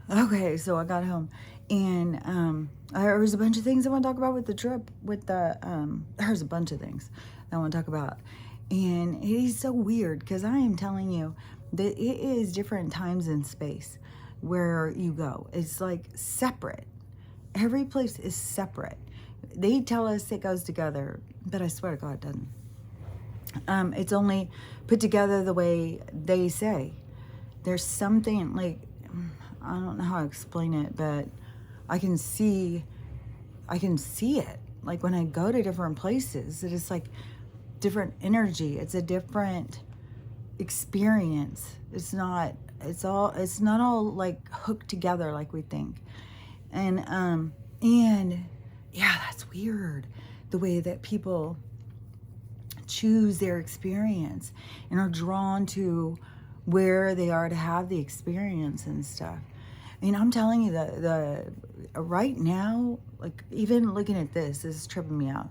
Okay, so I got home, and there was a bunch of things I want to talk about with the trip. There's a bunch of things I want to talk about, and it is so weird because I am telling you that it is different times and space where you go. It's like separate. Every place is separate. They tell us it goes together, but I swear to God, it doesn't. It's only put together the way they say. There's something like, I don't know how to explain it, but I can see I can see it. Like when I go to different places, it is like different energy. It's a different experience. It's not all like hooked together like we think. And yeah, that's weird. The way that people choose their experience and are drawn to where they are to have the experience and stuff. I mean, I'm telling you, the right now, like even looking at this is tripping me out.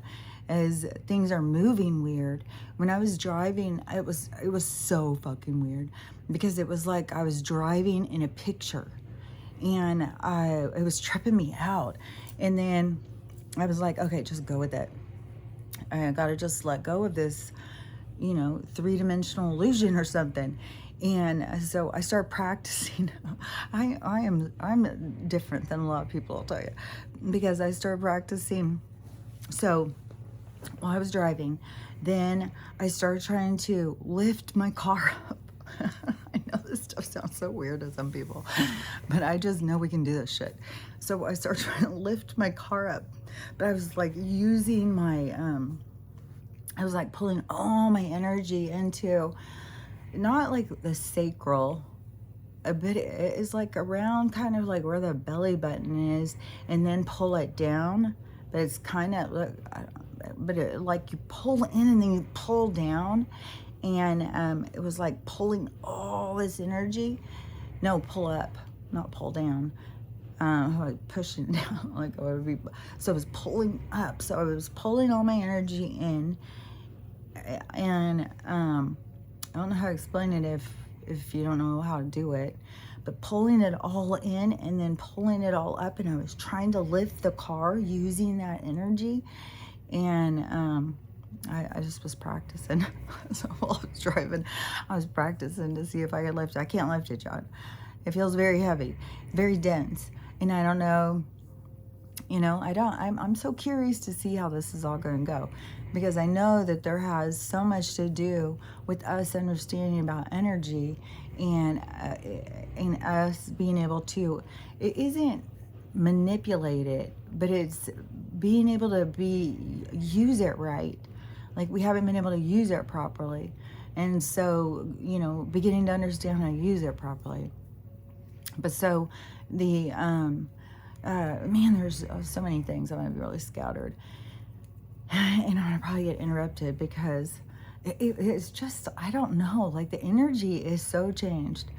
As things are moving weird. When I was driving, it was so fucking weird because it was like I was driving in a picture, and it was tripping me out. And then I was like, okay, just go with it. I gotta just let go of this, three-dimensional illusion or something. And so I started practicing. I'm different than a lot of people, I'll tell you, because I started practicing. So while I was driving, then I started trying to lift my car up. I know this stuff sounds so weird to some people, but I just know we can do this shit. So I started trying to lift my car up, but I was like using I was like pulling all my energy into not like the sacral, but it's like around kind of like where the belly button is, and then pull it down. But it's kind of like you pull in and then you pull down, and it was like pulling all this energy. No, pull up, not pull down. Like pushing down, like I would be. So I was pulling up. So I was pulling all my energy in, and I don't know how to explain it if you don't know how to do it, but pulling it all in and then pulling it all up, and I was trying to lift the car using that energy, and I just was practicing. So while I was driving, I was practicing to see if I could lift it. I can't lift it, John. It feels very heavy, very dense, and I don't know. I'm so curious to see how this is all going to go, because I know that there has so much to do with us understanding about energy, and us being able to, it isn't manipulate it, but it's being able to use it right. Like we haven't been able to use it properly. And so, beginning to understand how to use it properly. But so the, man, there's so many things. I'm going to be really scattered. And I'm going to probably get interrupted because it's just, I don't know. Like the energy is so changed.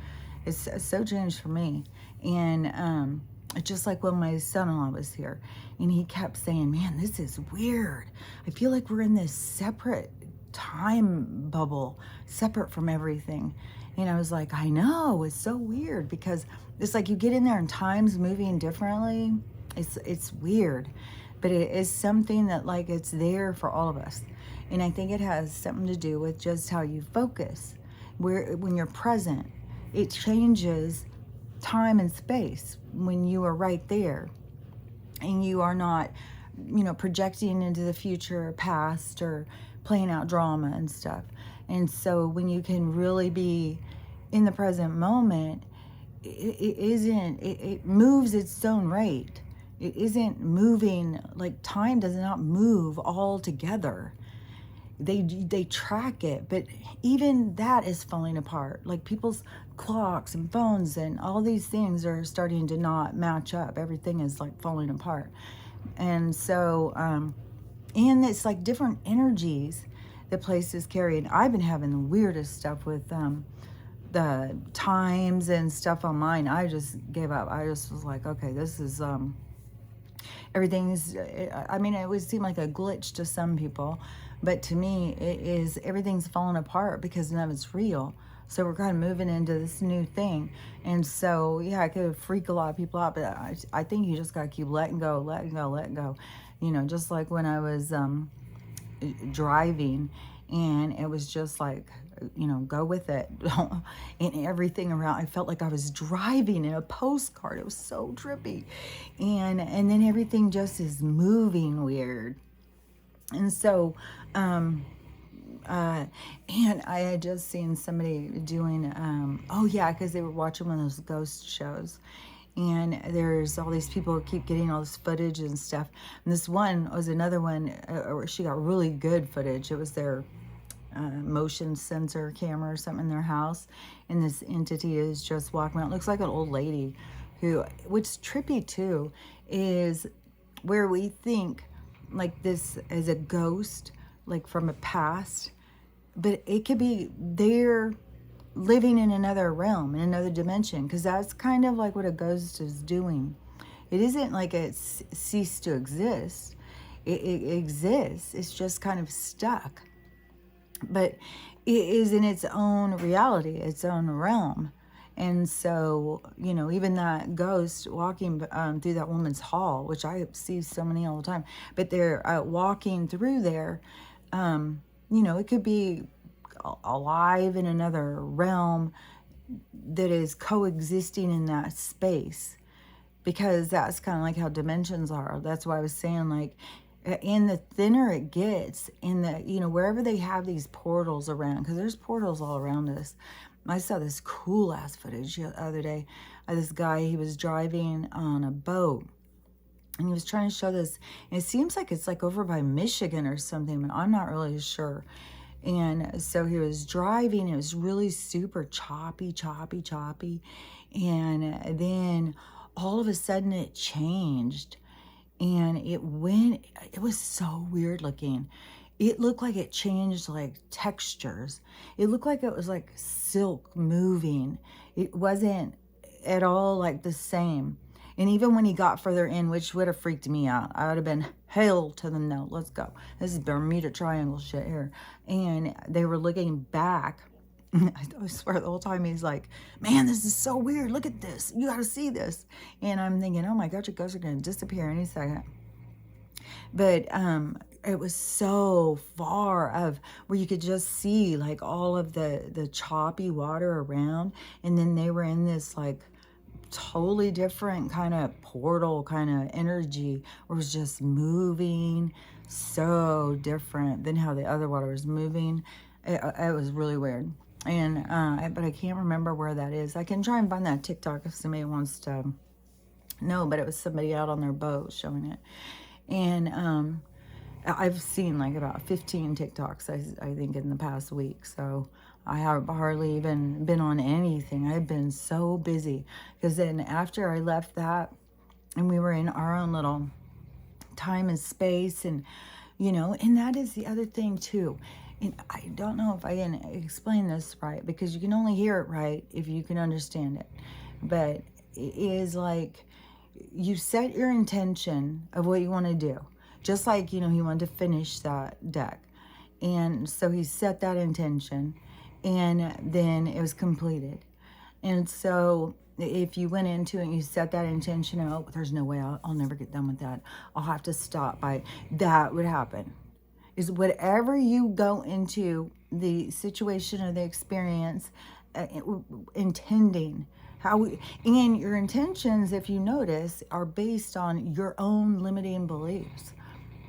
It's so changed for me. And just like when my son-in-law was here, and he kept saying, man, this is weird. I feel like we're in this separate time bubble, separate from everything. And I was like, I know, it's so weird, because it's like you get in there and time's moving differently. It's weird, but it is something that like it's there for all of us. And I think it has something to do with just how you focus. When you're present, it changes time and space when you are right there, and you are not, projecting into the future or past or playing out drama and stuff. And so when you can really be in the present moment, it moves its own rate. It isn't moving, like time does not move all together. They track it, but even that is falling apart. Like people's clocks and phones and all these things are starting to not match up. Everything is like falling apart. And so and it's like different energies that places carry. And I've been having the weirdest stuff with the times and stuff online. I just gave up. I just was like, okay, this is everything's, I mean, it would seem like a glitch to some people, but to me, everything's falling apart because none of it's real. So we're kind of moving into this new thing. And so, yeah, it could freak a lot of people out, but I think you just got to keep letting go, letting go, letting go. You know, just like when I was driving, and it was just like, you know, go with it. And everything around, I felt like I was driving in a postcard. It was so trippy. And then everything just is moving weird. And so, and I had just seen somebody doing, oh yeah, because they were watching one of those ghost shows. And there's all these people who keep getting all this footage and stuff. And this one was another one where she got really good footage. It was their motion sensor camera or something in their house. And this entity is just walking around. It looks like an old lady who, what's trippy too, is where we think like this as a ghost, like from a past, but it could be they're living in another realm, in another dimension, because that's kind of like what a ghost is doing. It isn't like it's ceased to exist. It exists. It's just kind of stuck. But it is in its own reality, its own realm. And so, you know, even that ghost walking through that woman's hall, which I see so many all the time, but they're walking through there, you know, it could be alive in another realm that is coexisting in that space, because that's kind of like how dimensions are. That's why I was saying, like, and the thinner it gets, in the, you know, wherever they have these portals around, because there's portals all around us. I saw this cool ass footage the other day. This guy, he was driving on a boat, and he was trying to show this, and it seems like it's like over by Michigan or something, but I'm not really sure. And so he was driving, it was really super choppy. And then all of a sudden it changed, and it was so weird looking. It looked like it changed like textures. It looked like it was like silk moving. It wasn't at all like the same. And even when he got further in, which would have freaked me out, I would have been, hell to the no, let's go. This is Bermuda Triangle shit here. And they were looking back. I swear the whole time he's like, man, this is so weird. Look at this. You got to see this. And I'm thinking, oh my God, your ghosts are going to disappear any second. But it was so far of where you could just see like all of the choppy water around. And then they were in this like totally different kind of portal kind of energy, where it was just moving so different than how the other water was moving. It was really weird. And but I can't remember where that is. I can try and find that TikTok if somebody wants to know, but it was somebody out on their boat showing it. And I've seen like about 15 TikToks, I think, in the past week. So I have hardly even been on anything. I've been so busy, because then after I left that, and we were in our own little time and space, and, you know, and that is the other thing too. And I don't know if I can explain this right, because you can only hear it right if you can understand it. But it is like, you set your intention of what you want to do. Just like, you know, he wanted to finish that deck. And so he set that intention, and then it was completed. And so if you went into it and you set that intention, oh, there's no way I'll never get done with that, I'll have to stop by, that would happen. Is whatever you go into the situation or the experience intending, and your intentions, if you notice, are based on your own limiting beliefs.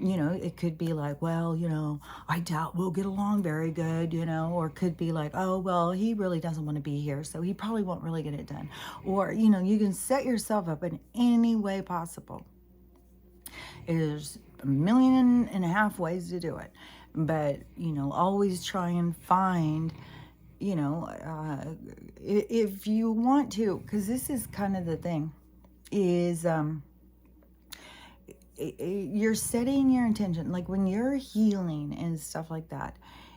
You know, it could be like, well, you know, I doubt we'll get along very good, you know, or it could be like, oh, well, he really doesn't want to be here, so he probably won't really get it done. Or, you know, you can set yourself up in any way possible. There's 1.5 million ways to do it. But, you know, always try and find, you know, if you want to, because this is kind of the thing, is you're setting your intention. Like when you're healing and stuff like that,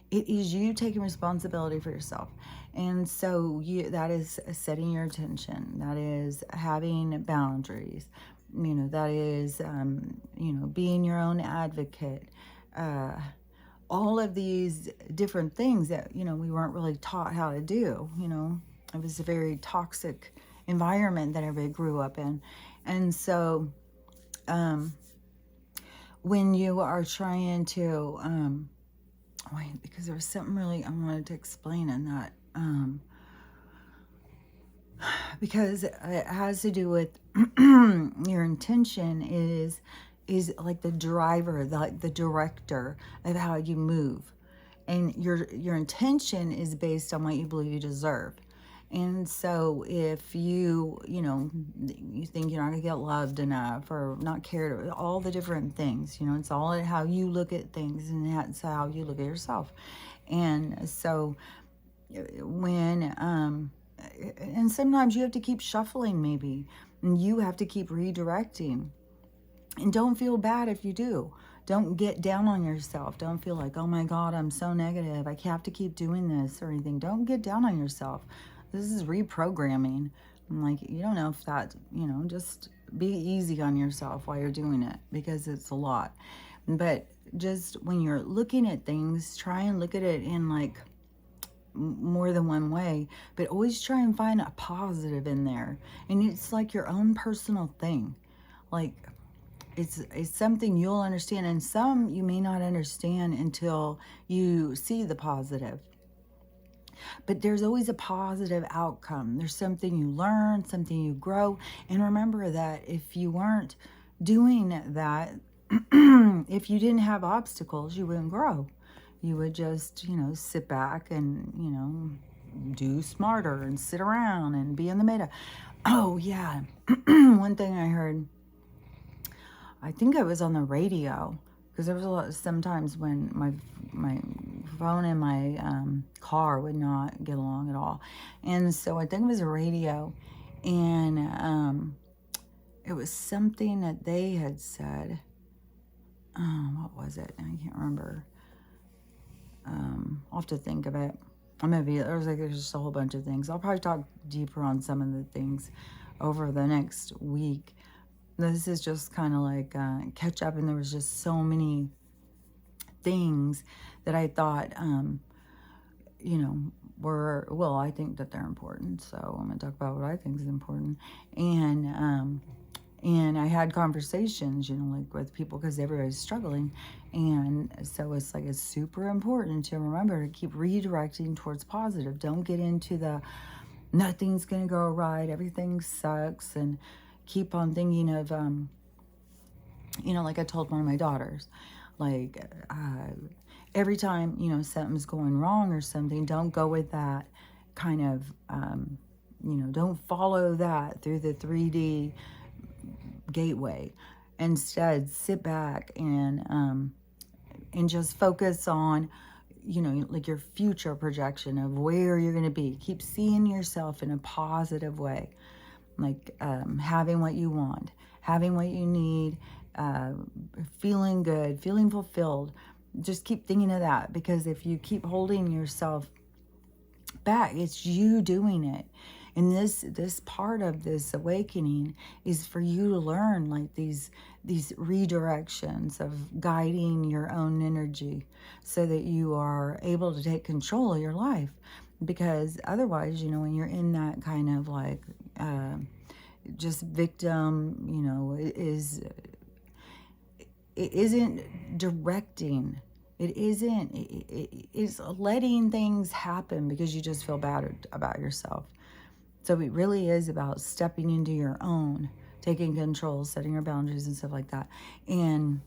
it is you taking responsibility for yourself. And so that is setting your intention. That is having boundaries. You know, that is, you know, being your own advocate. all of these different things that, we weren't really taught how to do. It was a very toxic environment that everybody grew up in. And so when you are trying to, wait, because there was something really I wanted to explain in that, because it has to do with your intention is like the driver, like the director of how you move, and your intention is based on what you believe you deserve. And so if you think you're not gonna get loved enough or not cared, all the different things, it's all how you look at things, and that's how you look at yourself. And so when and sometimes you have to keep shuffling, maybe, and you have to keep redirecting. And don't feel bad if you do. Don't get down on yourself. Don't feel like, oh my God, I'm so negative, I have to keep doing this or anything. Don't get down on yourself. This is reprogramming. I'm like, you don't know if that, just be easy on yourself while you're doing it, because it's a lot. But just when you're looking at things, try and look at it in like more than one way, but always try and find a positive in there. And it's like your own personal thing. Like, it's something you'll understand, and some you may not understand until you see the positive. But there's always a positive outcome. There's something you learn, something you grow. And remember that if you weren't doing that, if you didn't have obstacles, you wouldn't grow. You would just, sit back and, do smarter and sit around and be in the meta. Oh, yeah. One thing I heard, I think it was on the radio, because there was a lot, sometimes when my phone and my car would not get along at all. And so I think it was a radio, and it was something that they had said. What was it? I can't remember. I'll have to think of it. There's just a whole bunch of things. I'll probably talk deeper on some of the things over the next week. This is just kind of like catch up, and there was just so many things that I thought, I think that they're important. So I'm going to talk about what I think is important. And I had conversations, like with people, because everybody's struggling. And so it's super important to remember to keep redirecting towards positive. Don't get into the nothing's going to go right, everything sucks, and keep on thinking of, like I told one of my daughters, every time, something's going wrong or something, don't go with that kind of, don't follow that through the 3D gateway. Instead, sit back and just focus on, your future projection of where you're going to be. Keep seeing yourself in a positive way, having what you want, having what you need, feeling good, feeling fulfilled. Just keep thinking of that, because if you keep holding yourself back, it's you doing it. And this part of this awakening is for you to learn these redirections of guiding your own energy, so that you are able to take control of your life. Because otherwise, when you're in that kind of just victim, it isn't directing. It isn't. It's letting things happen because you just feel bad about yourself. So it really is about stepping into your own, taking control, setting your boundaries and stuff like that. And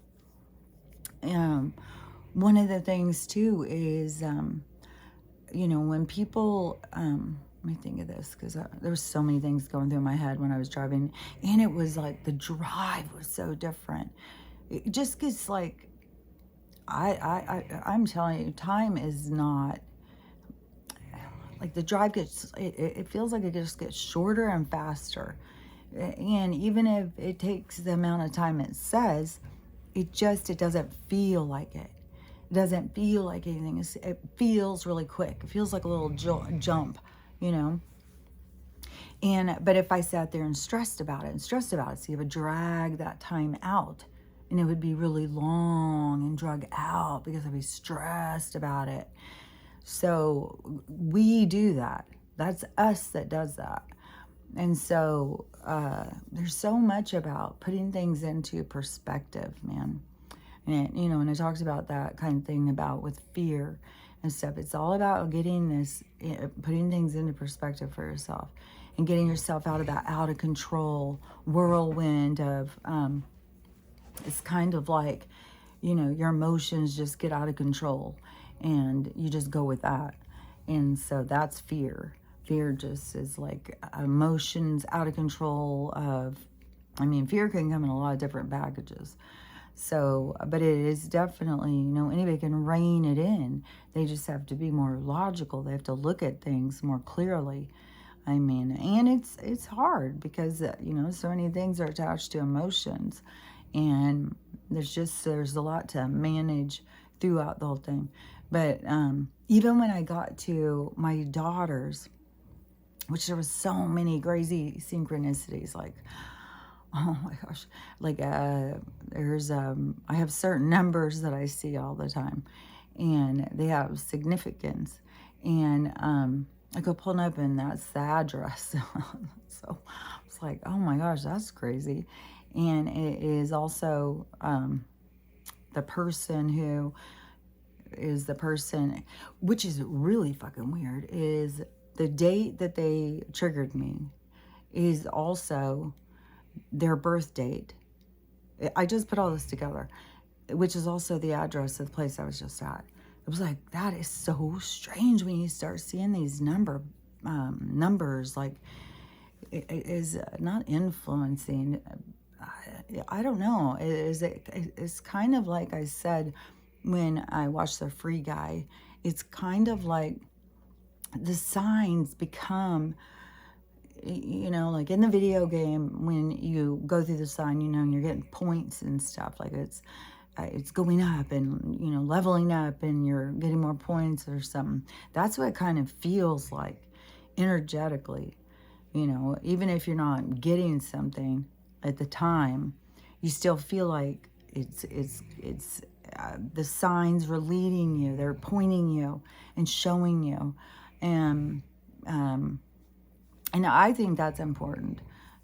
one of the things too is, when people, let me think of this, because there was so many things going through my head when I was driving, and it was the drive was so different. It just gets I'm telling you, time is not, the drive gets, it feels like it just gets shorter and faster. And even if it takes the amount of time it says, it doesn't feel like it. It doesn't feel like anything. It feels really quick. It feels like a little jump, And, but if I sat there and stressed about it, so you would drag that time out, and it would be really long and drug out because I'd be stressed about it. So we do that. That's us that does that. And so there's so much about putting things into perspective, man. And, you know, and it talks about that kind of thing about with fear and stuff. It's all about getting this, putting things into perspective for yourself and getting yourself out of that out of control whirlwind of, it's kind of like, you know, your emotions just get out of control and you just go with that. And so that's fear. Fear just is like emotions out of control of, I mean, fear can come in a lot of different packages. So, but it is definitely, you know, anybody can rein it in. They just have to be more logical. They have to look at things more clearly. I mean, and it's hard because, you know, so many things are attached to emotions. And there's a lot to manage throughout the whole thing. But even when I got to my daughters, which there was so many crazy synchronicities, like, oh my gosh, like there's I have certain numbers that I see all the time, and they have significance, and I go pulling up and that's the address. So it's like, oh my gosh, that's crazy. And it is also the person who is the person, which is really fucking weird, is the date that they triggered me is also their birth date. I just put all this together, which is also the address of the place I was just at. It was like, that is so strange when you start seeing these numbers, like it is not influencing. I don't know. It's kind of like I said when I watched the Free Guy. It's kind of like the signs become, you know, like in the video game, when you go through the sign, you know, and you're getting points and stuff, like it's going up and, you know, leveling up and you're getting more points or something. That's what it kind of feels like energetically, you know, even if you're not getting something at the time, you still feel like it's the signs are leading you, they're pointing you and showing you. And I think that's important.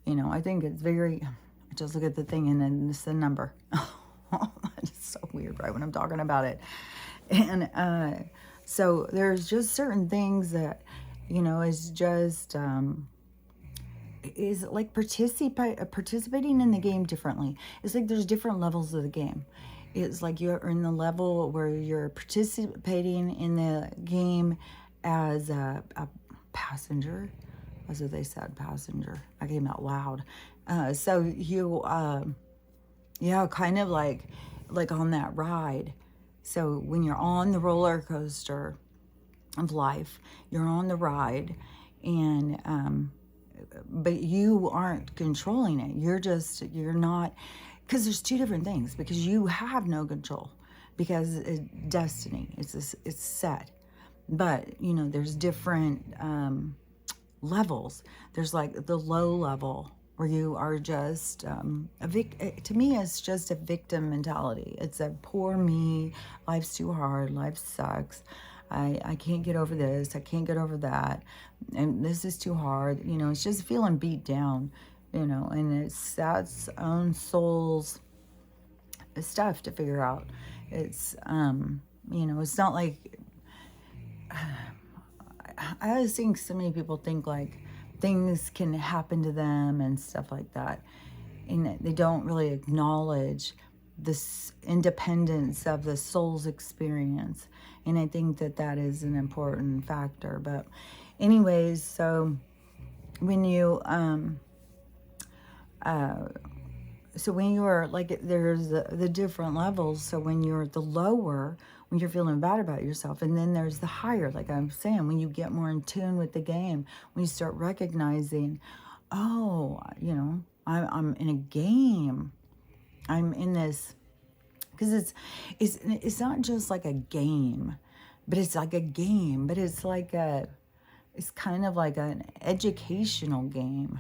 You know, I think it's very, I just look at the thing and then it's the number. It's so weird, right, when I'm talking about it. And so there's just certain things that, you know, is just, is like participating in the game differently. It's like there's different levels of the game. It's like you're in the level where you're participating in the game as a passenger. That's what they said, passenger. I came out loud. So you, yeah, kind of like on that ride. So when you're on the roller coaster of life, you're on the ride, and but you aren't controlling it. You're not, because there's two different things. Because you have no control, because it's destiny. It's set. But you know, there's different levels. There's like the low level where you are just to me, it's just a victim mentality. It's a poor me, life's too hard, life sucks, I can't get over this, I can't get over that, and this is too hard. You know, it's just feeling beat down, you know, and it's that's own soul's stuff to figure out. It's you know, it's not like I always think so many people think like things can happen to them and stuff like that, and they don't really acknowledge this independence of the soul's experience. And I think that that is an important factor. But anyways, so when you so when you're like, there's the different levels. So when you're at the lower, when you're feeling bad about yourself, and then there's the higher, like I'm saying, when you get more in tune with the game, when you start recognizing, oh, you know, I'm in a game, I'm in this, because it's not just like a game, but it's like a game, but it's like it's kind of like an educational game.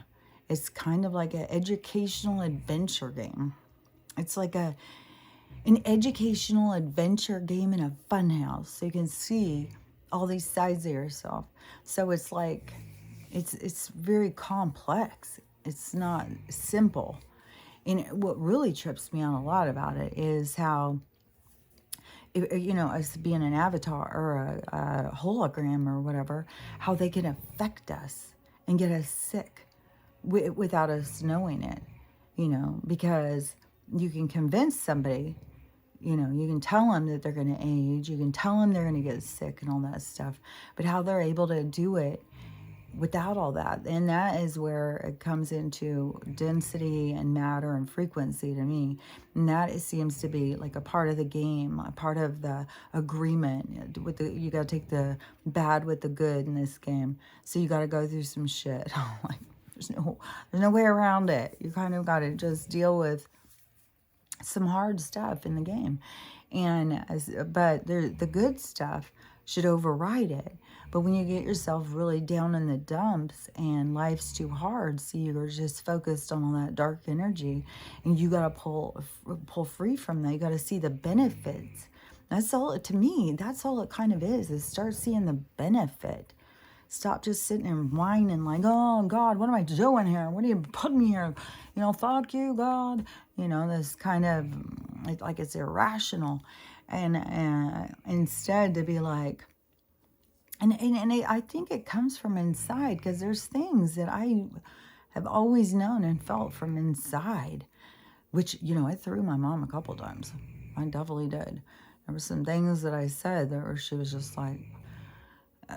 It's kind of like an educational adventure game. It's like an educational adventure game in a fun house, so you can see all these sides of yourself. So it's like it's very complex. It's not simple. And what really trips me out a lot about it is how, us being an avatar or a hologram or whatever, how they can affect us and get us sick without us knowing it, because you can convince somebody, you can tell them that they're going to age, you can tell them they're going to get sick and all that stuff, but how they're able to do it without all that. And that is where it comes into density and matter and frequency to me. And that it seems to be like a part of the game, a part of the agreement with you got to take the bad with the good in this game. So you got to go through some shit. Like there's no way around it. You kind of got to just deal with some hard stuff in the game. But the good stuff should override it. But when you get yourself really down in the dumps and life's too hard, so you're just focused on all that dark energy, and you got to pull free from that. You got to see the benefits. That's all, to me, that's all it kind of is start seeing the benefit. Stop just sitting and whining like, oh, God, what am I doing here? What are you putting me here? Fuck you, God. This kind of, like it's irrational. And instead to be like, and I think it comes from inside, because there's things that I have always known and felt from inside, which, I threw my mom a couple times. I definitely did. There were some things that I said where she was just like,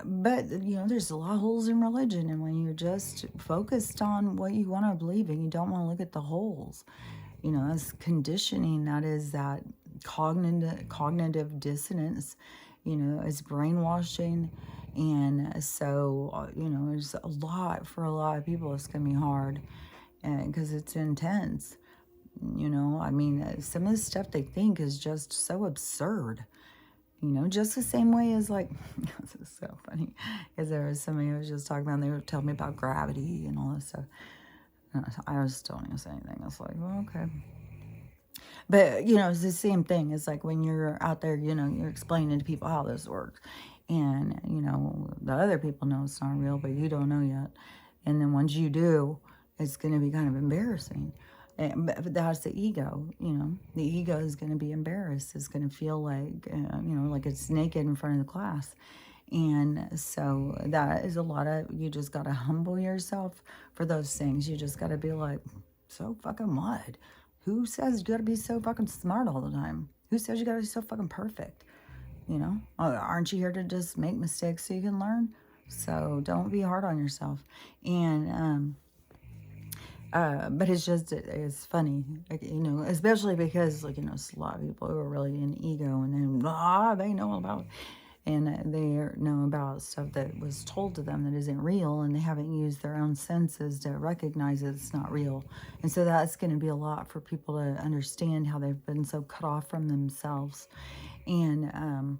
but, there's a lot of holes in religion. And when you're just focused on what you want to believe and you don't want to look at the holes, that's conditioning. That is that cognitive dissonance, it's brainwashing. And so, there's a lot for a lot of people. It's going to be hard because it's intense. Some of the stuff they think is just so absurd. Just the same way as like, this is so funny, because there was somebody I was just talking about, and they were telling me about gravity and all this stuff. I was still not going to say anything. I was like, well, okay. But, it's the same thing. It's like when you're out there, you're explaining to people how this works. And, the other people know it's not real, but you don't know yet. And then once you do, it's going to be kind of embarrassing. But that's the ego, The ego is going to be embarrassed. It's going to feel like, like it's naked in front of the class. And so that is a lot of, you just got to humble yourself for those things. You just got to be like, so fucking what? Who says you got to be so fucking smart all the time? Who says you got to be so fucking perfect? Aren't you here to just make mistakes so you can learn? So don't be hard on yourself. And, but it's funny, like, especially because, like, it's a lot of people who are really in ego, and then, they know about, and they know about stuff that was told to them that isn't real, and they haven't used their own senses to recognize that it's not real. And so that's going to be a lot for people to understand how they've been so cut off from themselves. And,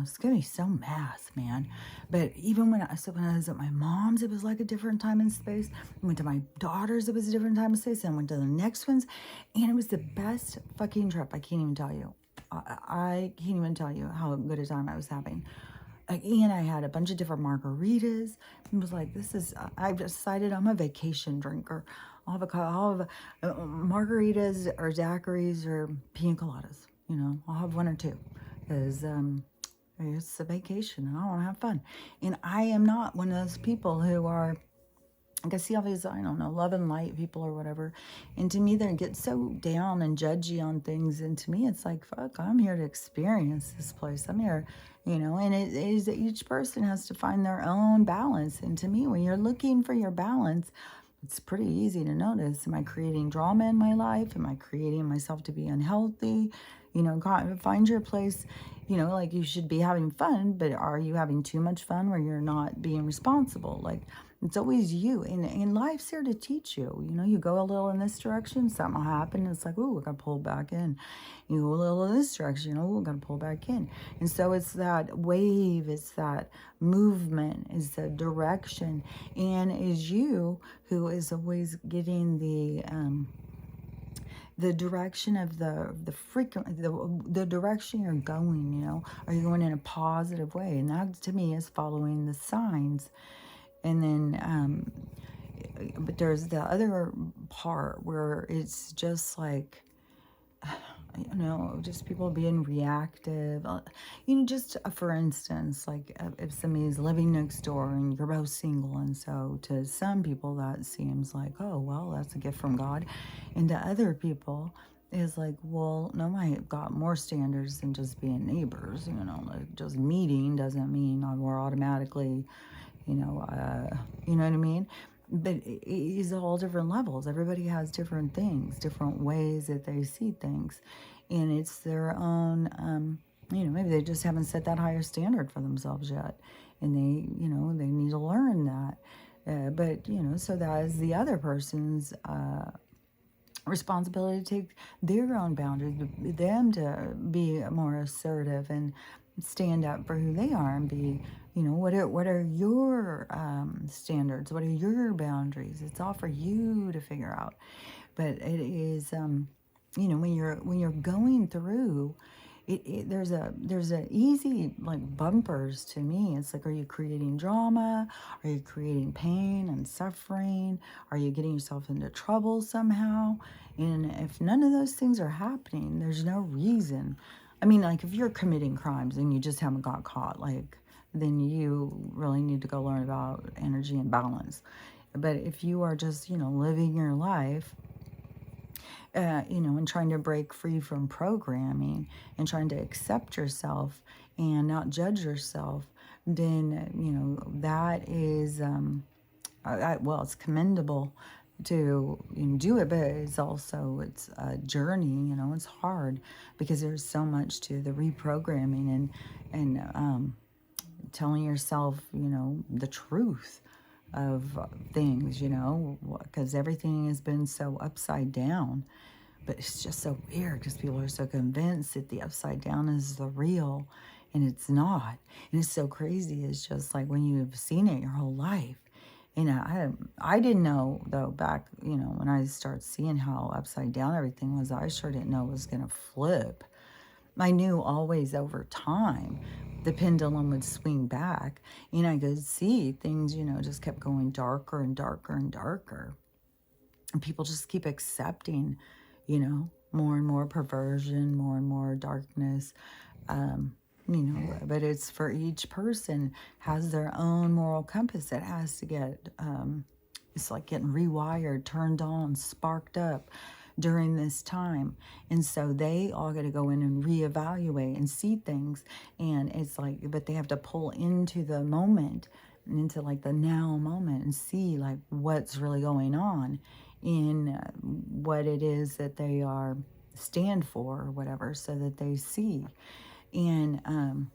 it's going to be so mass, man. But even when I was at my mom's, it was like a different time and space. I went to my daughter's, it was a different time and space. And I went to the next ones. And it was the best fucking trip. I can't even tell you. I can't even tell you how good a time I was having. And I had a bunch of different margaritas. It was like, I've decided I'm a vacation drinker. I'll have margaritas or daiquiris or pina coladas. I'll have one or two. Because, it's a vacation and I want to have fun. And I am not one of those people who are, I can see all these, I don't know, love and light people or whatever. And to me, they get so down and judgy on things. And to me, it's like, fuck, I'm here to experience this place. I'm here, and it is that each person has to find their own balance. And to me, when you're looking for your balance, it's pretty easy to notice. Am I creating drama in my life? Am I creating myself to be unhealthy? Find your place. Like, you should be having fun, but are you having too much fun where you're not being responsible? Like, it's always you. And life's here to teach you. You go a little in this direction, something will happen. It's like, ooh, I got to pull back in. You go a little in this direction, ooh, I got to pull back in. And so it's that wave, it's that movement, it's the direction. And is you who is always getting the, the direction of the frequent the direction you're going, you know, are you going in a positive way? And that to me is following the signs. And then but there's the other part where it's just like, you know, just people being reactive. You know, just for instance, like if somebody's living next door and you're both single, and so to some people that seems like, oh, well, that's a gift from God. And to other people, is like, well, no, I've got more standards than just being neighbors. You know, like just meeting doesn't mean we're automatically, you know what I mean? But it's all different levels. Everybody has different things, different ways that they see things. And it's their own, maybe they just haven't set that higher standard for themselves yet. And they need to learn that. But, so that is the other person's responsibility to take their own boundaries, them to be more assertive and stand up for who they are and be, what are your standards? What are your boundaries? It's all for you to figure out. But it is, when you're going through, there's a easy like bumpers to me. It's like, are you creating drama? Are you creating pain and suffering? Are you getting yourself into trouble somehow? And if none of those things are happening, there's no reason. I mean, like if you're committing crimes and you just haven't got caught, like then you really need to go learn about energy and balance. But if you are just, living your life, and trying to break free from programming and trying to accept yourself and not judge yourself, then, that is, well, it's commendable to do it, but it's a journey, it's hard because there's so much to the reprogramming and telling yourself, the truth of things, because everything has been so upside down. But it's just so weird because people are so convinced that the upside down is the real, and it's not. And it's so crazy. It's just like when you've seen it your whole life. I didn't know, though, back, when I started seeing how upside down everything was, I sure didn't know it was going to flip. I knew always over time the pendulum would swing back, and I could see things, just kept going darker and darker and darker. And people just keep accepting, more and more perversion, more and more darkness. But it's for each person has their own moral compass that has to get, it's like getting rewired, turned on, sparked up during this time. And so they all got to go in and reevaluate and see things. And it's like, but they have to pull into the moment, into like the now moment, and see like what's really going on in what it is that they are stand for or whatever, so that they see. And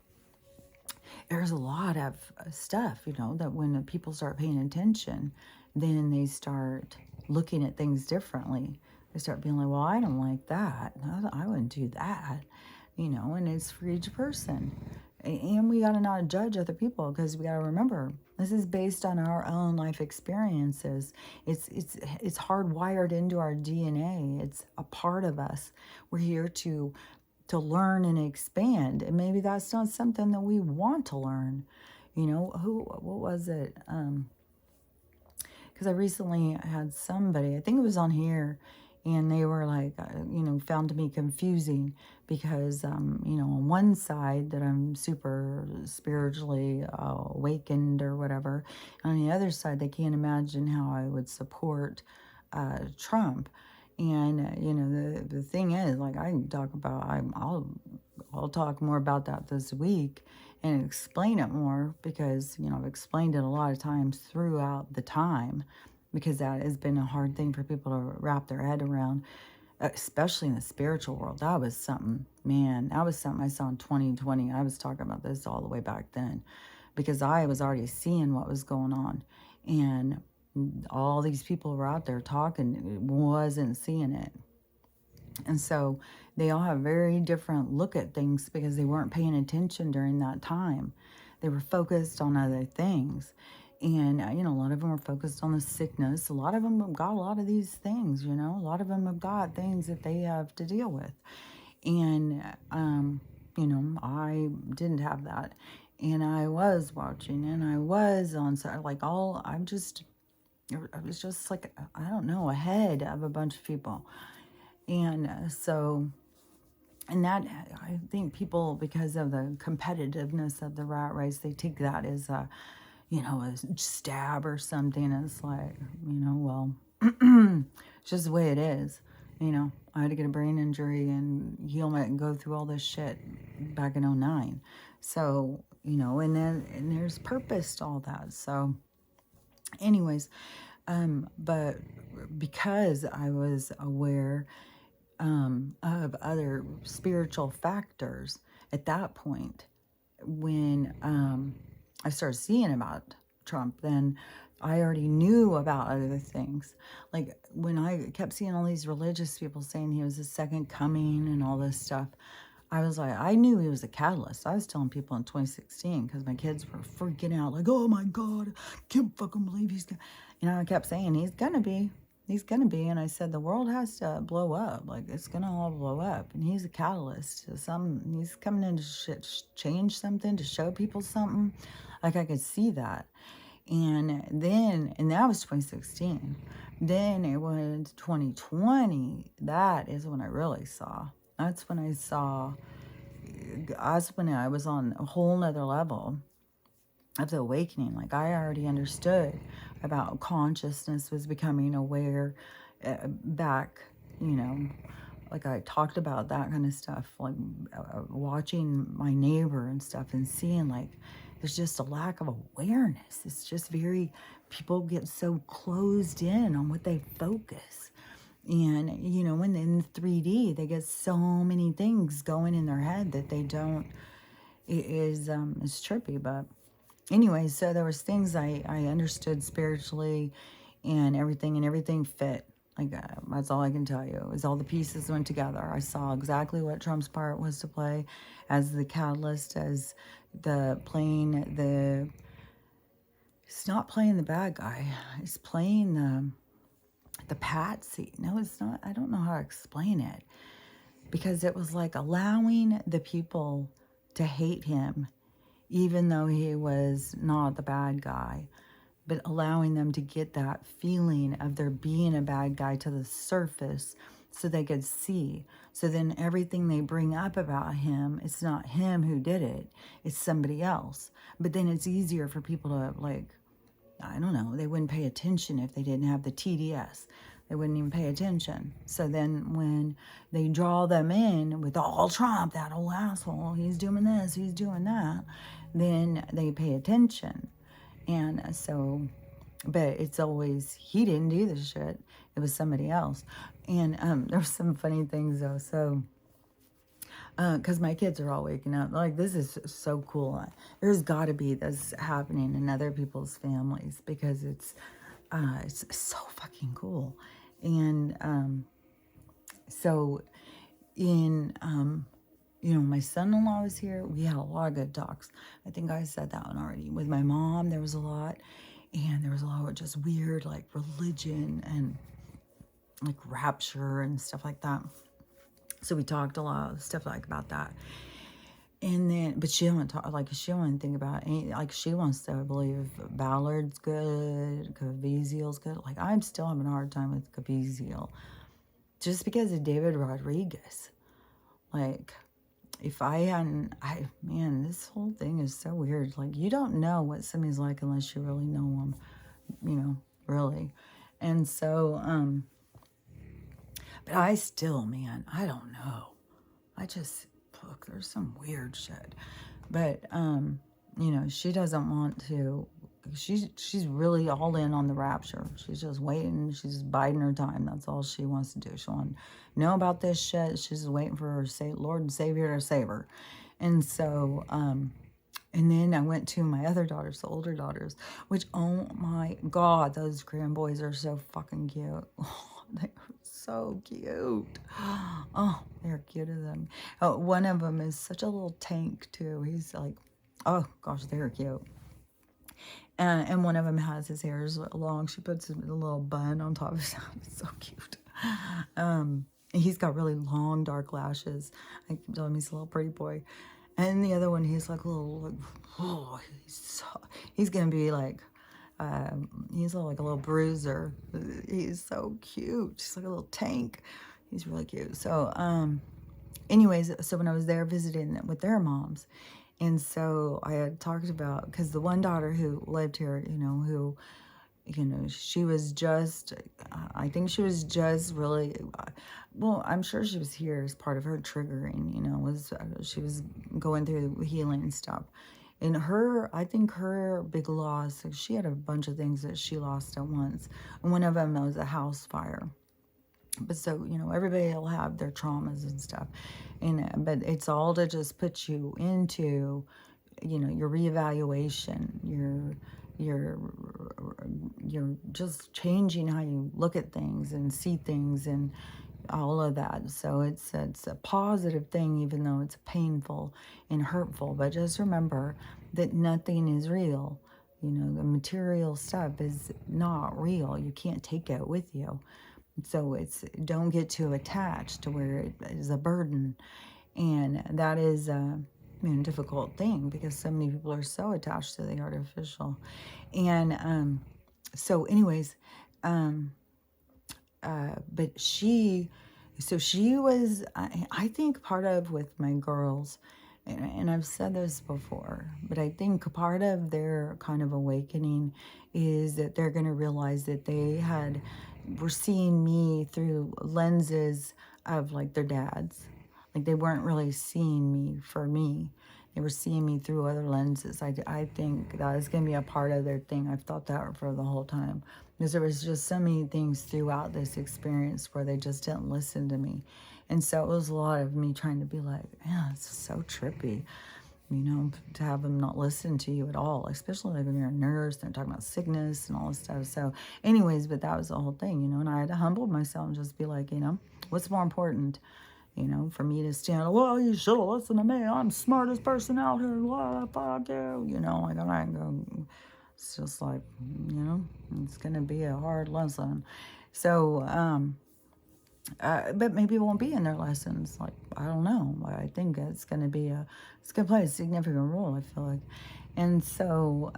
there's a lot of stuff, that when people start paying attention, then they start looking at things differently. They start being like, well, I don't like that. I wouldn't do that, and it's for each person. And we got to not judge other people, because we got to remember this is based on our own life experiences. It's hardwired into our DNA. It's a part of us. We're here to learn and expand, and maybe that's not something that we want to learn. What was it? Because I recently had somebody, I think it was on here, and they were like, found to be confusing because, on one side that I'm super spiritually awakened or whatever, on the other side they can't imagine how I would support Trump. And the thing is, like, I can talk about, I'll talk more about that this week and explain it more, because I've explained it a lot of times throughout the time, because that has been a hard thing for people to wrap their head around, especially in the spiritual world. That was something, man, that was something I saw in 2020. I was talking about this all the way back then, because I was already seeing what was going on, and all these people were out there talking, wasn't seeing it. And so they all have very different look at things, because they weren't paying attention during that time. They were focused on other things. And, you know, a lot of them are focused on the sickness. A lot of them have got a lot of these things, you know. A lot of them have got things that they have to deal with. And, you know, I didn't have that. And I was watching and I was on, like, I was just like, I don't know, ahead of a bunch of people. And and that, I think people, because of the competitiveness of the rat race, they take that as a, you know, a stab or something. And it's like, you know, well, it's just the way it is. You know, I had to get a brain injury and heal it and go through all this shit back in '09. So, you know, and there's purpose to all that. So, anyways, but because I was aware of other spiritual factors at that point, when I started seeing about Trump, then I already knew about other things. Like when I kept seeing all these religious people saying he was the second coming and all this stuff, I was like, I knew he was a catalyst. I was telling people in 2016 because my kids were freaking out, like, oh my God, I can't fucking believe he's gonna, you know, I kept saying, he's gonna be. He's gonna be. And I said, the world has to blow up. Like, it's gonna all blow up. And he's a catalyst to he's coming in to change something, to show people something. Like, I could see that. And that was 2016. Then it was 2020. That is when I really saw. That's when I saw, that's when I was on a whole nother level of the awakening. Like, I already understood about consciousness was becoming aware back, you know, like I talked about that kind of stuff, like watching my neighbor and stuff and seeing like there's just a lack of awareness. It's just people get so closed in on what they focus. And, you know, when in 3D, they get so many things going in their head that they don't, it's trippy. But anyway, so there was things I understood spiritually and everything fit. Like, that's all I can tell you, is all the pieces went together. I saw exactly what Trump's part was to play as the catalyst, as it's not playing the bad guy. It's playing the patsy. No, it's not. I don't know how to explain it, because it was like allowing the people to hate him, even though he was not the bad guy, but allowing them to get that feeling of there being a bad guy to the surface so they could see. So then everything they bring up about him, it's not him who did it, it's somebody else. But then it's easier for people to, like, I don't know, they wouldn't pay attention if they didn't have the TDS. They wouldn't even pay attention. So then when they draw them in with all Trump, that old asshole, he's doing this, he's doing that, then they pay attention. And so, but it's always, he didn't do this shit. It was somebody else. And there's some funny things though. So, because my kids are all waking up. Like, this is so cool. There's got to be this happening in other people's families, because it's so fucking cool. And so in, you know, my son-in-law was here. We had a lot of good talks. I think I said that one already. With my mom, there was a lot. And there was a lot of just weird, like, religion and, like, rapture and stuff like that. So we talked a lot of stuff like about that. And then, but she don't talk, like, she don't think about any, like, she wants to believe Ballard's good, Caviezel's good. Like, I'm still having a hard time with Caviezel, just because of David Rodriguez. Like, if I hadn't, man, this whole thing is so weird. Like, you don't know what somebody's like unless you really know them, you know, really. And so, but I still, man, I don't know. I just, look, there's some weird shit. But, you know, she doesn't want to, she's really all in on the rapture. She's just waiting. She's biding her time. That's all she wants to do. She wants to know about this shit. She's just waiting for her Lord and Savior to save her. And so, and then I went to my other daughters, the older daughters, which, oh my God, those grandboys are so fucking cute. They're so cute. Oh, they're cute as them. Oh, one of them is such a little tank too. He's like, oh gosh, they're cute. And one of them has his hair is long. She puts a little bun on top of his head. It's so cute. And he's got really long dark lashes. I keep telling him he's a little pretty boy. And the other one, he's like a little, like, oh, he's gonna be like, he's like a little bruiser. He's so cute. He's like a little tank. He's really cute. So, anyways, so when I was there visiting with their moms, and so I had talked about, because the one daughter who lived here, who, she was just, I think she was just really, well, I'm sure she was here as part of her triggering, she was going through healing and stuff. And I think her big loss, she had a bunch of things that she lost at once. And one of them was a house fire. But so, everybody will have their traumas and stuff. But it's all to just put you into, your reevaluation, you're just changing how you look at things and see things and all of that. So it's a positive thing, even though it's painful and hurtful. But just remember that nothing is real. The material stuff is not real. You can't take it with you. So don't get too attached to where it is a burden. And that is a difficult thing, because so many people are so attached to the artificial. And so anyways, but she was, I think part of with my girls, and I've said this before, but I think part of their kind of awakening is that they're going to realize that they were seeing me through lenses of like their dads. Like they weren't really seeing me for me. They were seeing me through other lenses. I think that is going to be a part of their thing. I've thought that for the whole time. Because there was just so many things throughout this experience where they just didn't listen to me. And so it was a lot of me trying to be like, yeah, it's so trippy, to have them not listen to you at all, especially like when you're a nurse, they're talking about sickness and all this stuff. So anyways, but that was the whole thing, and I had to humble myself and just be like, what's more important? For me to stand, well, you should have listened to me. I'm the smartest person out here. What the fuck you? Like I go, it's just like, it's going to be a hard lesson. So, but maybe it won't be in their lessons. Like, I don't know. I think it's going to play a significant role, I feel like. And so,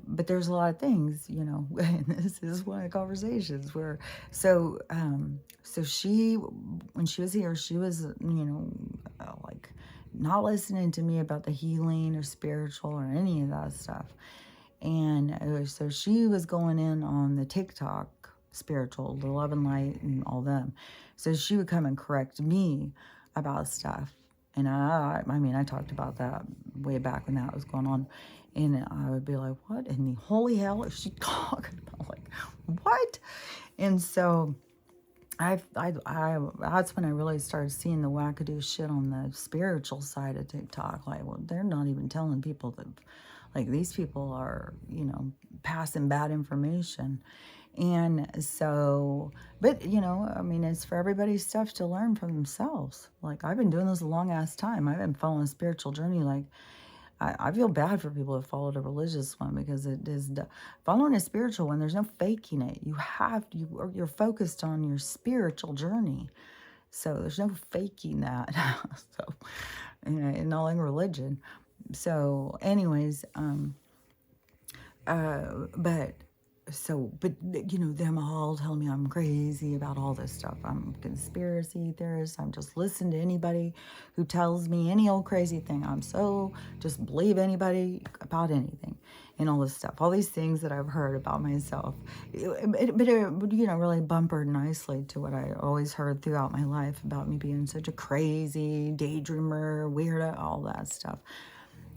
but there's a lot of things, and this is one of the conversations where, so she, when she was here, she was, like not listening to me about the healing or spiritual or any of that stuff. And so she was going in on the TikTok spiritual, the love and light and all them. So she would come and correct me about stuff. And I talked about that way back when that was going on. And I would be like, what in the holy hell is she talking about? Like, what? And so that's when I really started seeing the wackadoo shit on the spiritual side of TikTok. Like, well, they're not even telling people that, like, these people are, passing bad information. And so, but, it's for everybody's stuff to learn from themselves. Like, I've been doing this a long ass time. I've been following a spiritual journey. Like, I feel bad for people who followed a religious one, because it is following a spiritual one. There's no faking it. You're focused on your spiritual journey. So there's no faking that. So, and all in religion. So anyways, but them all telling me I'm crazy about all this stuff. I'm a conspiracy theorist. I'm just listening to anybody who tells me any old crazy thing. Just believe anybody about anything and all this stuff. All these things that I've heard about myself. But it really bumpered nicely to what I always heard throughout my life about me being such a crazy daydreamer, weirdo, all that stuff.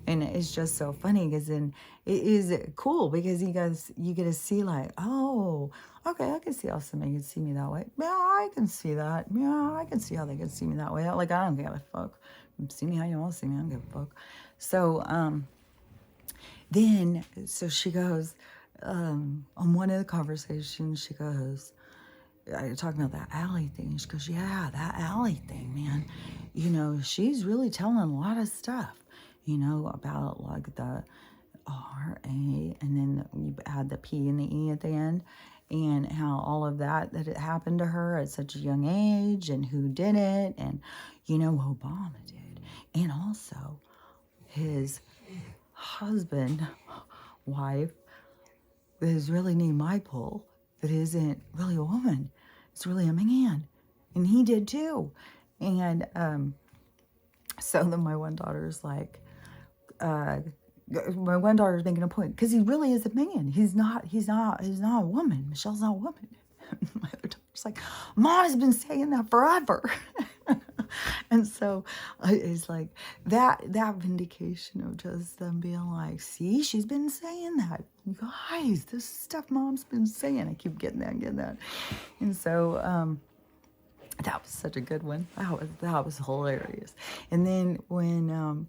And it's just so funny, because then it is cool, because you get to see like, oh, okay, I can see how somebody can see me that way. Yeah, I can see that. Yeah, I can see how they can see me that way. Like, I don't give a fuck. See me how you want to see me. I don't give a fuck. So, so she goes, on one of the conversations, she goes, talking about that alley thing. She goes, yeah, that alley thing, man. She's really telling a lot of stuff. About like the R-A, and then you add the P and the E at the end, and how all of that it happened to her at such a young age, and who did it, and, Obama did. And also his husband, wife, is really named Michael, that isn't really a woman. It's really a man. And he did too. And so then my one daughter's like, my one daughter's making a point, because he really is a man. He's not a woman. Michelle's not a woman. My other daughter's like, Mom has been saying that forever. And so it's like that vindication of just them being like, see, she's been saying that. You guys, this stuff Mom's been saying. I keep getting that. And so that was such a good one. That was hilarious. And then when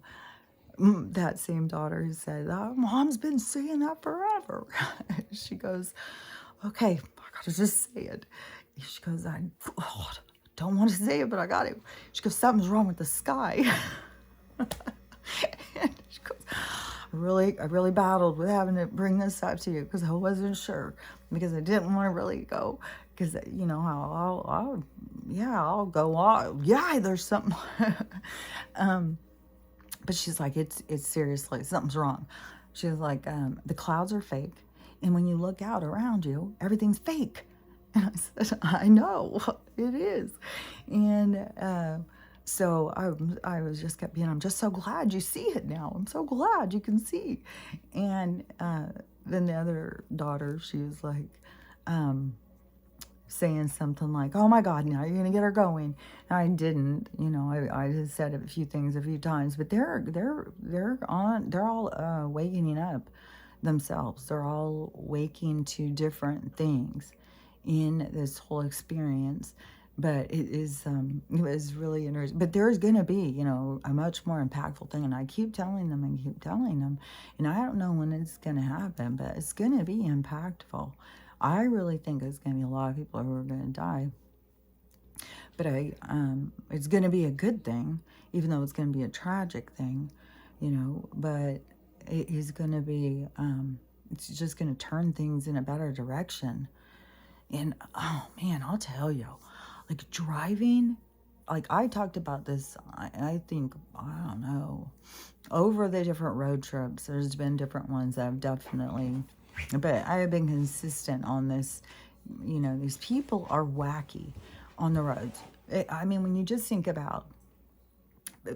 that same daughter who said, oh, Mom's been saying that forever. She goes, okay, I gotta just say it. She goes, I don't want to say it, but I got it. She goes, something's wrong with the sky. And she goes, I really battled with having to bring this up to you, because I wasn't sure, because I didn't want to really go, because you know how I'll go on. Yeah, there's something. But she's like, it's seriously, something's wrong. She's like, the clouds are fake, and when you look out around you, everything's fake. And I said, I know, it is. And so I was just kept being, I'm just so glad you see it now. I'm so glad you can see. And then the other daughter, she was like, saying something like, oh my God, now you're gonna get her going. And I didn't, I just said a few things a few times, but they're all waking up themselves. They're all waking to different things in this whole experience. But it was really interesting. But there's gonna be, a much more impactful thing, and I keep telling them, and I don't know when it's gonna happen, but it's gonna be impactful. I really think there's going to be a lot of people who are going to die. But it's going to be a good thing, even though it's going to be a tragic thing, but it is going to be, it's just going to turn things in a better direction. And, oh man, I'll tell you, like driving, like I talked about this, I think, I don't know, over the different road trips, there's been different ones that have definitely... But I have been consistent on this. These people are wacky on the roads. I mean, when you just think about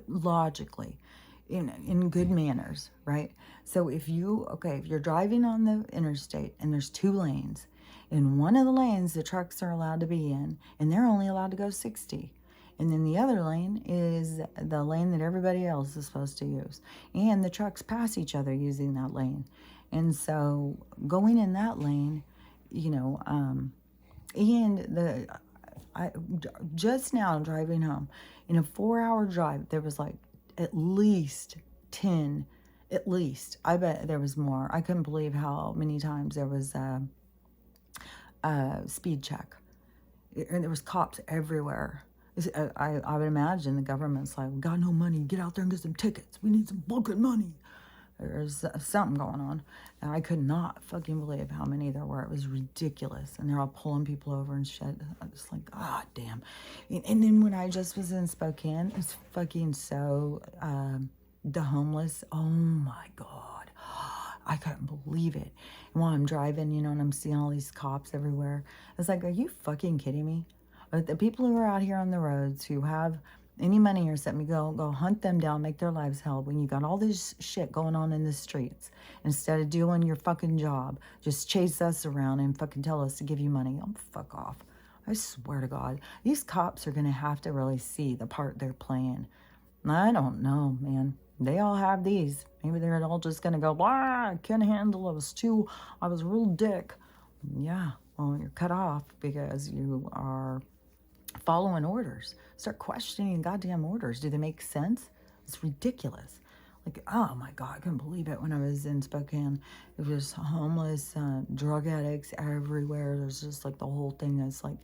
logically, in good manners, right? So if you're driving on the interstate and there's 2 lanes, in one of the lanes the trucks are allowed to be in, and they're only allowed to go 60. And then the other lane is the lane that everybody else is supposed to use. And the trucks pass each other using that lane. And so going in that lane, I just now driving home, in a 4-hour drive, there was like at least 10, at least. I bet there was more. I couldn't believe how many times there was a speed check. And there was cops everywhere. I would imagine the government's like, we got no money, get out there and get some tickets. We need some bucket money. There's something going on. And I could not fucking believe how many there were. It was ridiculous. And they're all pulling people over and shit. I'm just like, ah, damn. And then when I just was in Spokane, it's fucking so, the homeless, oh my God. I couldn't believe it. And while I'm driving, and I'm seeing all these cops everywhere, it's like, are you fucking kidding me? The people who are out here on the roads who have any money or something, go hunt them down, make their lives hell, when you got all this shit going on in the streets. Instead of doing your fucking job, just chase us around and fucking tell us to give you money. Oh, fuck off. I swear to God, these cops are going to have to really see the part they're playing. I don't know, man. They all have these. Maybe they're all just going to go, blah, I can't handle it. I was a real dick. Yeah, well, you're cut off because you are following orders. Start questioning goddamn orders. Do they make sense? It's ridiculous. Like, oh my God, I couldn't believe it when I was in Spokane. It was homeless, drug addicts everywhere. There's just like the whole thing is like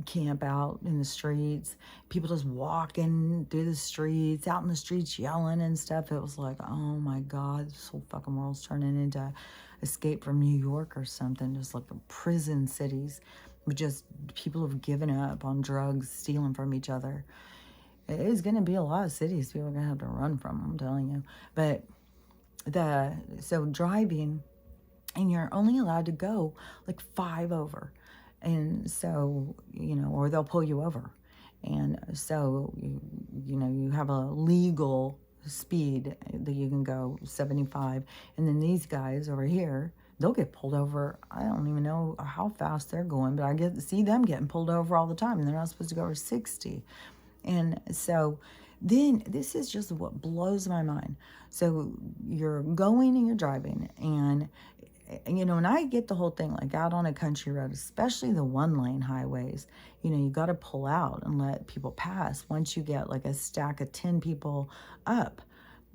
camp out in the streets. People just walking through the streets, out in the streets yelling and stuff. It was like, oh my God, this whole fucking world's turning into Escape from New York or something. Just like prison cities with just people who've given up on drugs, stealing from each other. It is going to be a lot of cities people are going to have to run from, I'm telling you. But so driving, and you're only allowed to go like 5 over. And so, or they'll pull you over. And so, you have a legal speed that you can go 75. And then these guys over here, they'll get pulled over. I don't even know how fast they're going, but I get to see them getting pulled over all the time. And they're not supposed to go over 60. And so then this is just what blows my mind. So you're going and you're driving, and and I get the whole thing, like out on a country road, especially the 1-lane highways, you got to pull out and let people pass once you get like a stack of 10 people up.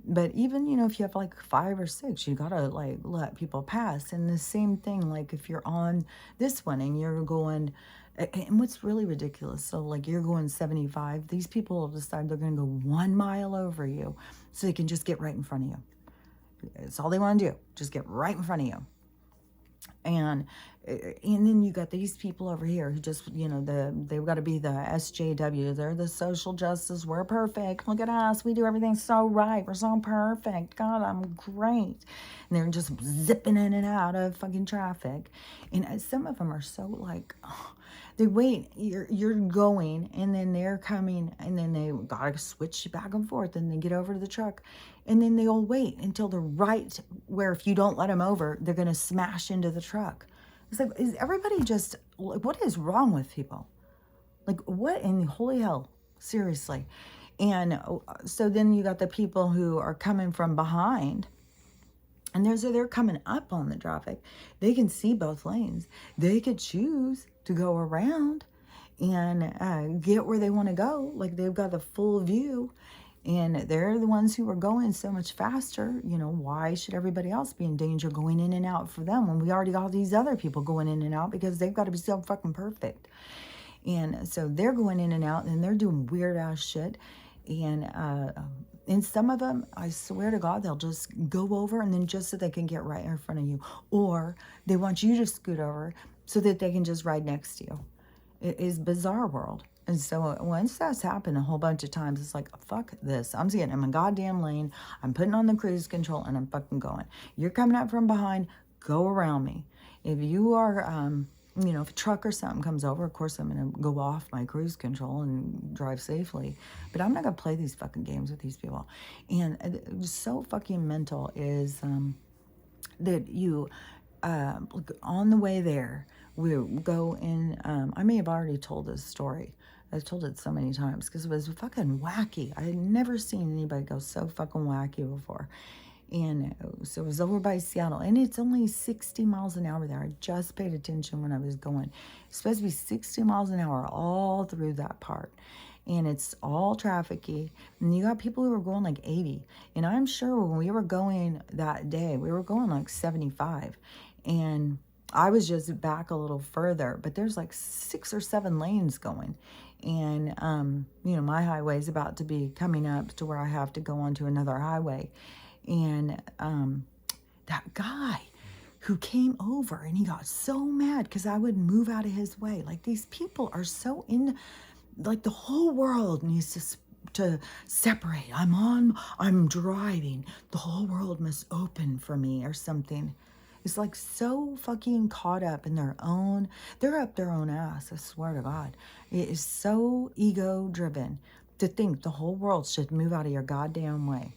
But even, if you have like 5 or 6, you got to like let people pass. And the same thing, like if you're on this one and you're going, and what's really ridiculous, so like you're going 75, these people will decide they're going to go 1 mile over you so they can just get right in front of you. It's all they want to do, just get right in front of you. And then you got these people over here who just, they've got to be the SJW. They're the social justice. We're perfect. Look at us. We do everything so right. We're so perfect. God, I'm great. And they're just zipping in and out of fucking traffic. And some of them are so like, they wait, you're going, and then they're coming, and then they gotta switch back and forth, and they get over to the truck, and then they'll wait until they're right where if you don't let them over, they're gonna smash into the truck. It's like, is everybody just, like, what is wrong with people? Like, what in the holy hell? Seriously. And so then you got the people who are coming from behind, and they're coming up on the traffic. They can see both lanes. They could choose to go around and get where they want to go. Like, they've got the full view, and they're the ones who are going so much faster. Why should everybody else be in danger going in and out for them when we already got these other people going in and out because they've got to be so fucking perfect? And so they're going in and out, and they're doing weird ass shit. And some of them, I swear to God, they'll just go over, and then just so they can get right in front of you. Or they want you to scoot over so that they can just ride next to you. It is bizarre world. And so once that's happened a whole bunch of times, it's like, fuck this. I'm getting in my goddamn lane. I'm putting on the cruise control, and I'm fucking going. You're coming up from behind, go around me. If you are... if a truck or something comes over, of course I'm going to go off my cruise control and drive safely. But I'm not going to play these fucking games with these people. And so fucking mental is that you, on the way there, we go in, I may have already told this story. I've told it so many times because it was fucking wacky. I had never seen anybody go so fucking wacky before. And so it was over by Seattle, and it's only 60 miles an hour there. I just paid attention when I was going. It's supposed to be 60 miles an hour all through that part. And it's all trafficy. And you got people who are going like 80. And I'm sure when we were going that day, we were going like 75. And I was just back a little further, but there's like 6 or 7 lanes going. And, my highway is about to be coming up to where I have to go onto another highway. And that guy who came over, and he got so mad because I would move out of his way. Like, these people are so in, like, the whole world needs to separate. I'm driving. The whole world must open for me or something. It's like so fucking caught up in they're up their own ass, I swear to God. It is so ego driven to think the whole world should move out of your goddamn way.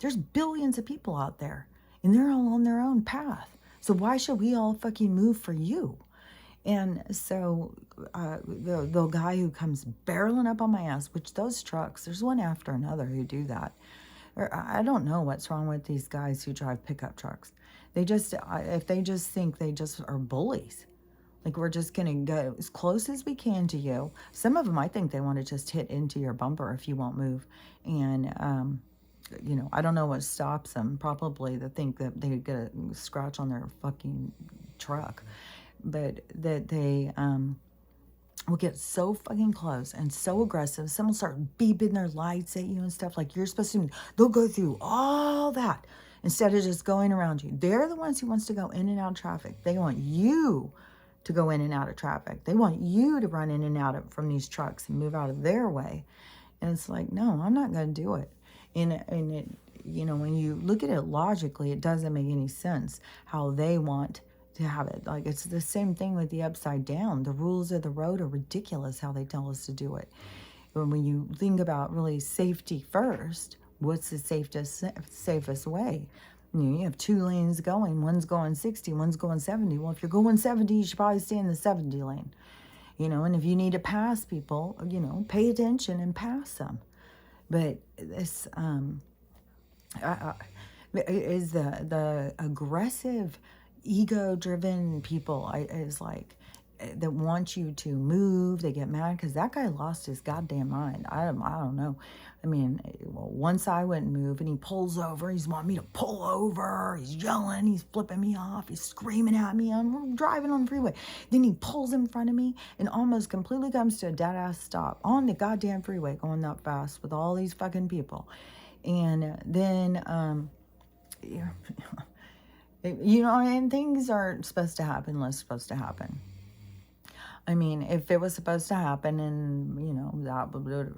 There's billions of people out there, and they're all on their own path. So why should we all fucking move for you? And so the guy who comes barreling up on my ass, which those trucks, there's one after another who do that. I don't know what's wrong with these guys who drive pickup trucks. If they just think they just are bullies. Like, we're just going to go as close as we can to you. Some of them, I think they want to just hit into your bumper if you won't move. And you know, I don't know what stops them. Probably to think that they get a scratch on their fucking truck, but that they will get so fucking close and so aggressive. Some will start beeping their lights at you and stuff like you're supposed to. They'll go through all that instead of just going around you. They're the ones who wants to go in and out of traffic. They want you to go in and out of traffic. They want you to run in and out from these trucks and move out of their way. And it's like, no, I'm not going to do it. And it, you know, when you look at it logically, it doesn't make any sense how they want to have it. Like, it's the same thing with the upside down. The rules of the road are ridiculous how they tell us to do it. When you think about really safety first, what's the safest way? You have 2 lanes going. One's going 60, one's going 70. Well, if you're going 70, you should probably stay in the 70 lane. You know, and if you need to pass people, you know, pay attention and pass them. But this is the aggressive, ego-driven people is like that want you to move. They get mad because that guy lost his goddamn mind. I don't know. I mean, well, once I wouldn't move and he pulls over. He's wanting me to pull over. He's yelling. He's flipping me off. He's screaming at me. I'm driving on the freeway. Then he pulls in front of me and almost completely comes to a dead-ass stop on the goddamn freeway going that fast with all these fucking people. And then, you know, and things aren't supposed to happen unless it's supposed to happen. I mean, if it was supposed to happen and, you know,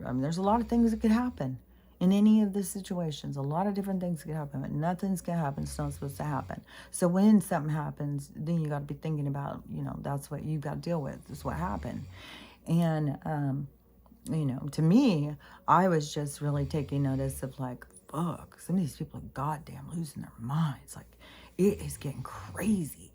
I mean, there's a lot of things that could happen in any of the situations. A lot of different things could happen, but nothing's going to happen. It's not supposed to happen. So when something happens, then you got to be thinking about, you know, that's what you've got to deal with. That's what happened. And, you know, to me, I was just really taking notice of like, fuck, some of these people are goddamn losing their minds. Like, it is getting crazy.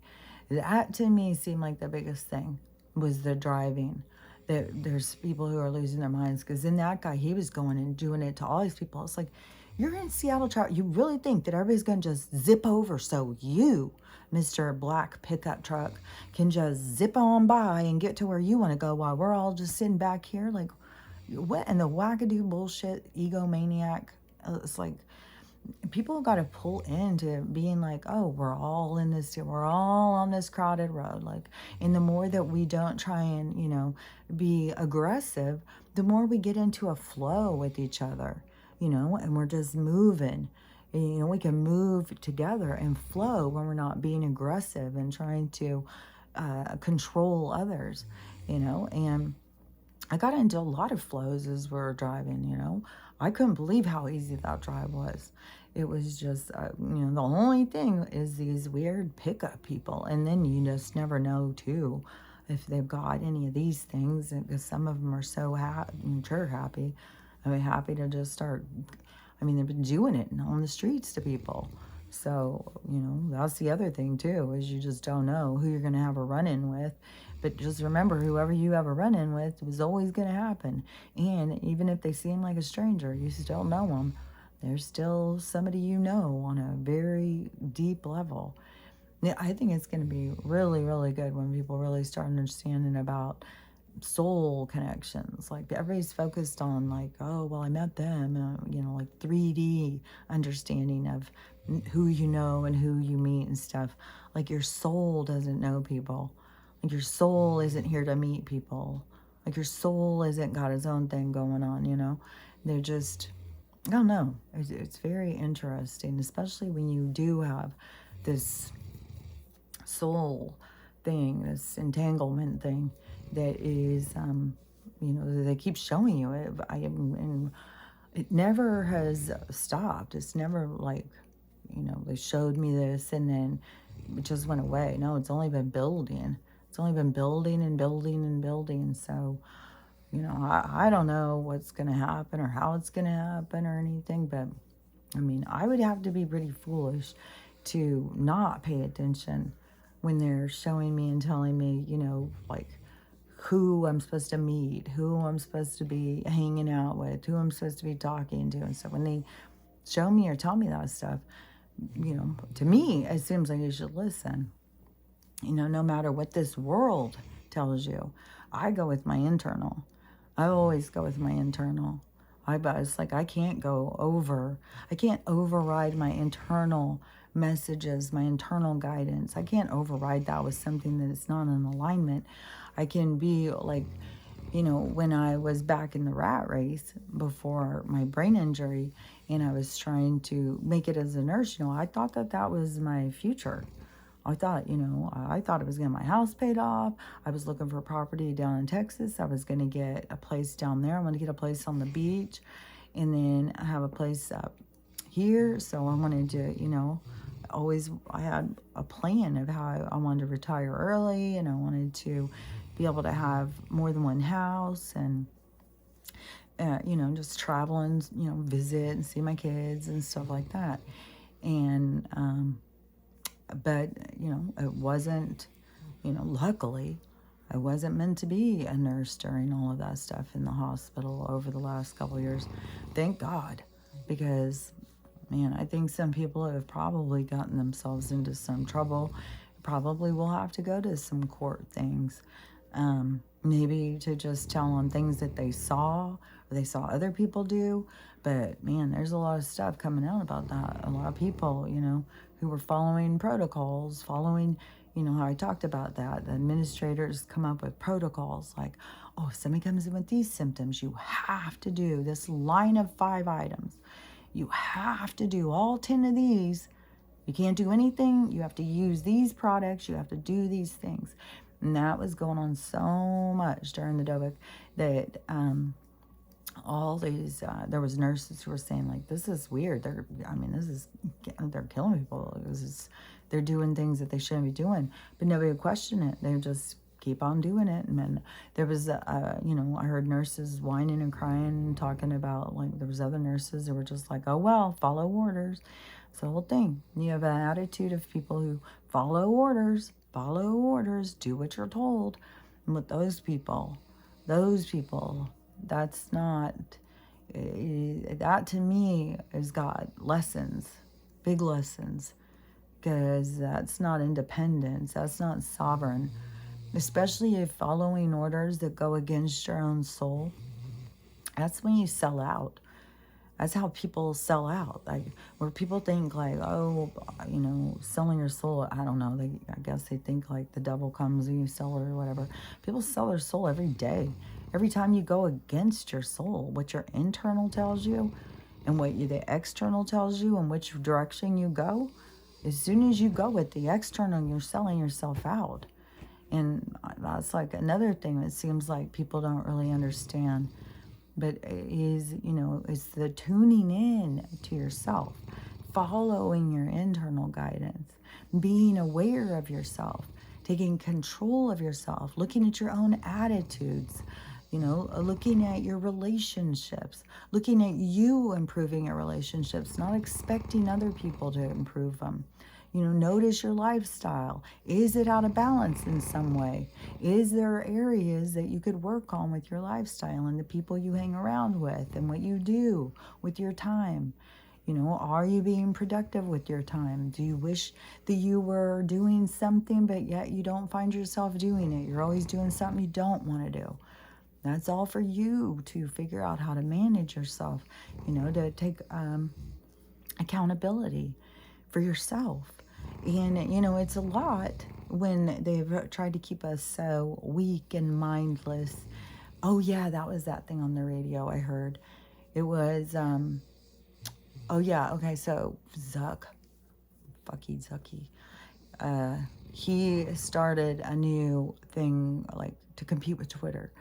That to me seemed like the biggest thing was the driving. That there's people who are losing their minds because then that guy, he was going and doing it to all these people. It's like, you're in Seattle traffic. You really think that everybody's going to just zip over so you, Mr. Black pickup truck, can just zip on by and get to where you want to go while we're all just sitting back here? Like, what in the wackadoo bullshit egomaniac? It's like, people got to pull into being like, oh, we're all in this, we're all on this crowded road. Like, and the more that we don't try and, you know, be aggressive, the more we get into a flow with each other, you know, and we're just moving. And, you know, we can move together and flow when we're not being aggressive and trying to control others, you know. And I got into a lot of flows as we were driving, you know. I couldn't believe how easy that drive was. It was just, you know, the only thing is these weird pickup people. And then you just never know, too, if they've got any of these things. Because some of them are so happy. I mean, happy to just start, I mean, they've been doing it on the streets to people. So, you know, that's the other thing, too, is you just don't know who you're going to have a run-in with. But just remember, whoever you have a run-in with was always going to happen. And even if they seem like a stranger, you still know them. They're still somebody you know on a very deep level. Yeah, I think it's going to be really, really good when people really start understanding about soul connections. Like, everybody's focused on like, oh, well, I met them, you know, like 3D understanding of who you know and who you meet and stuff. Like, your soul doesn't know people. Like, your soul isn't here to meet people. Like, your soul isn't got its own thing going on, you know. They're just, I don't know. It's very interesting, especially when you do have this soul thing, this entanglement thing that is, you know, they keep showing you it. And it never has stopped. It's never like, you know, they showed me this and then it just went away. No, it's only been building. It's only been building and building and building. So, you know, I don't know what's going to happen or how it's going to happen or anything. But, I mean, I would have to be pretty foolish to not pay attention when they're showing me and telling me, you know, like who I'm supposed to meet, who I'm supposed to be hanging out with, who I'm supposed to be talking to. And so when they show me or tell me that stuff, you know, to me, it seems like you should listen. You know, no matter what this world tells you, I go with my internal. I always go with my internal. But it's like I can't override my internal messages, my internal guidance. I can't override that with something that is not in alignment. I can be like, when I was back in the rat race before my brain injury and I was trying to make it as a nurse, I thought that that was my future. I thought I was getting my house paid off. I was looking for property down in Texas. I was going to get a place down there. I want to get a place on the beach and then have a place up here. So I wanted to, I had a plan of how I wanted to retire early, and I wanted to be able to have more than one house and, just travel and, visit and see my kids and stuff like that. And, but, it wasn't, luckily, I wasn't meant to be a nurse during all of that stuff in the hospital over the last couple of years. Thank God, because, man, I think some people have probably gotten themselves into some trouble. Probably will have to go to some court things. Maybe to just tell them things that they saw or they saw other people do. But, man, there's a lot of stuff coming out about that. A lot of people, who were following protocols, following, how I talked about that. The administrators come up with protocols like, oh, if somebody comes in with these symptoms, you have to do this line of 5 items. You have to do all 10 of these. You can't do anything. You have to use these products. You have to do these things. And that was going on so much during the DOBIC that all these, there was nurses who were saying, like, this is weird. They're killing people. They're doing things that they shouldn't be doing. But nobody would question it. They would just keep on doing it. And then there was, I heard nurses whining and crying and talking about, like, there was other nurses who were just like, oh, well, follow orders. It's the whole thing. You have an attitude of people who follow orders, do what you're told. And with those people, that's not, that to me has got lessons, big lessons, because that's not independence, that's not sovereign, especially if following orders that go against your own soul. That's when you sell out. That's how people sell out. Like, where people think like, oh, selling your soul, I don't know. I guess they think like the devil comes and you sell it or whatever. People sell their soul every day. Every time you go against your soul, what your internal tells you and what the external tells you and which direction you go, as soon as you go with the external, you're selling yourself out. And that's like another thing that seems like people don't really understand. But it's the tuning in to yourself, following your internal guidance, being aware of yourself, taking control of yourself, looking at your own attitudes, looking at your relationships, looking at you improving your relationships, not expecting other people to improve them. Notice your lifestyle. Is it out of balance in some way? Is there areas that you could work on with your lifestyle and the people you hang around with and what you do with your time? Are you being productive with your time? Do you wish that you were doing something, but yet you don't find yourself doing it? You're always doing something you don't want to do. That's all for you to figure out how to manage yourself, to take accountability for yourself. And, it's a lot when they've tried to keep us so weak and mindless. Oh, yeah, that was that thing on the radio I heard. It was, oh, yeah, okay, so Zucky, he started a new thing, like, to compete with Twitter.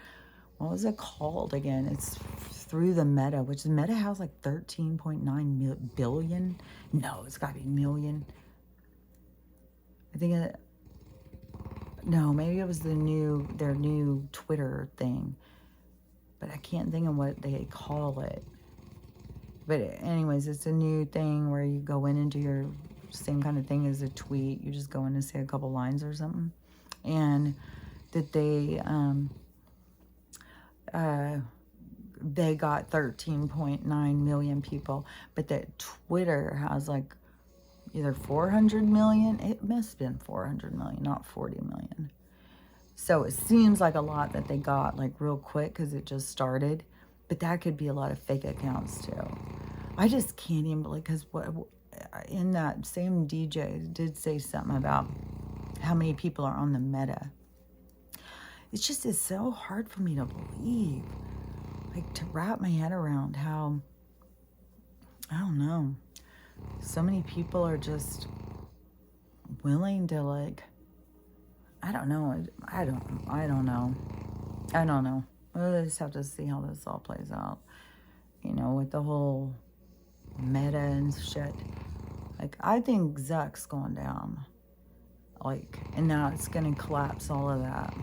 What was it called again? It's through the Meta, which the Meta has like 13.9 billion. No, it's got to be million. I think no, maybe it was their new Twitter thing, but I can't think of what they call it. But anyways, it's a new thing where you go in and do your same kind of thing as a tweet. You just go in and say a couple lines or something, and that they got 13.9 million people, but that Twitter has like either 400 million. It must have been 400 million, not 40 million. So it seems like a lot that they got like real quick because it just started. But that could be a lot of fake accounts too. I just can't even believe, because what in that same DJ did say something about how many people are on the meta. It's just, it's so hard for me to believe, like to wrap my head around how, I don't know, so many people are just willing to, like, I don't know. I don't know. I don't know. We'll just have to see how this all plays out. You know, with the whole meta and shit. Like, I think Zuck's going down. Like, and now it's going to collapse all of that.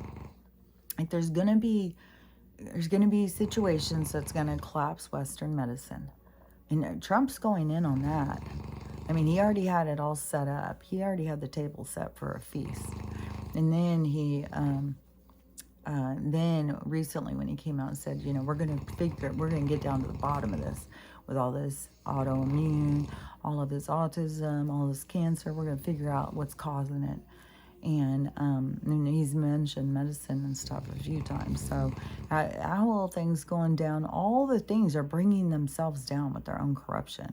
Like, there's going to be situations that's going to collapse Western medicine. And Trump's going in on that. I mean, he already had it all set up. He already had the table set for a feast. And then recently when he came out and said, you know, we're going to get down to the bottom of this with all this autoimmune, all of this autism, all this cancer. We're going to figure out what's causing it. And he's mentioned medicine and stuff a few times. So how all things going down, all the things are bringing themselves down with their own corruption.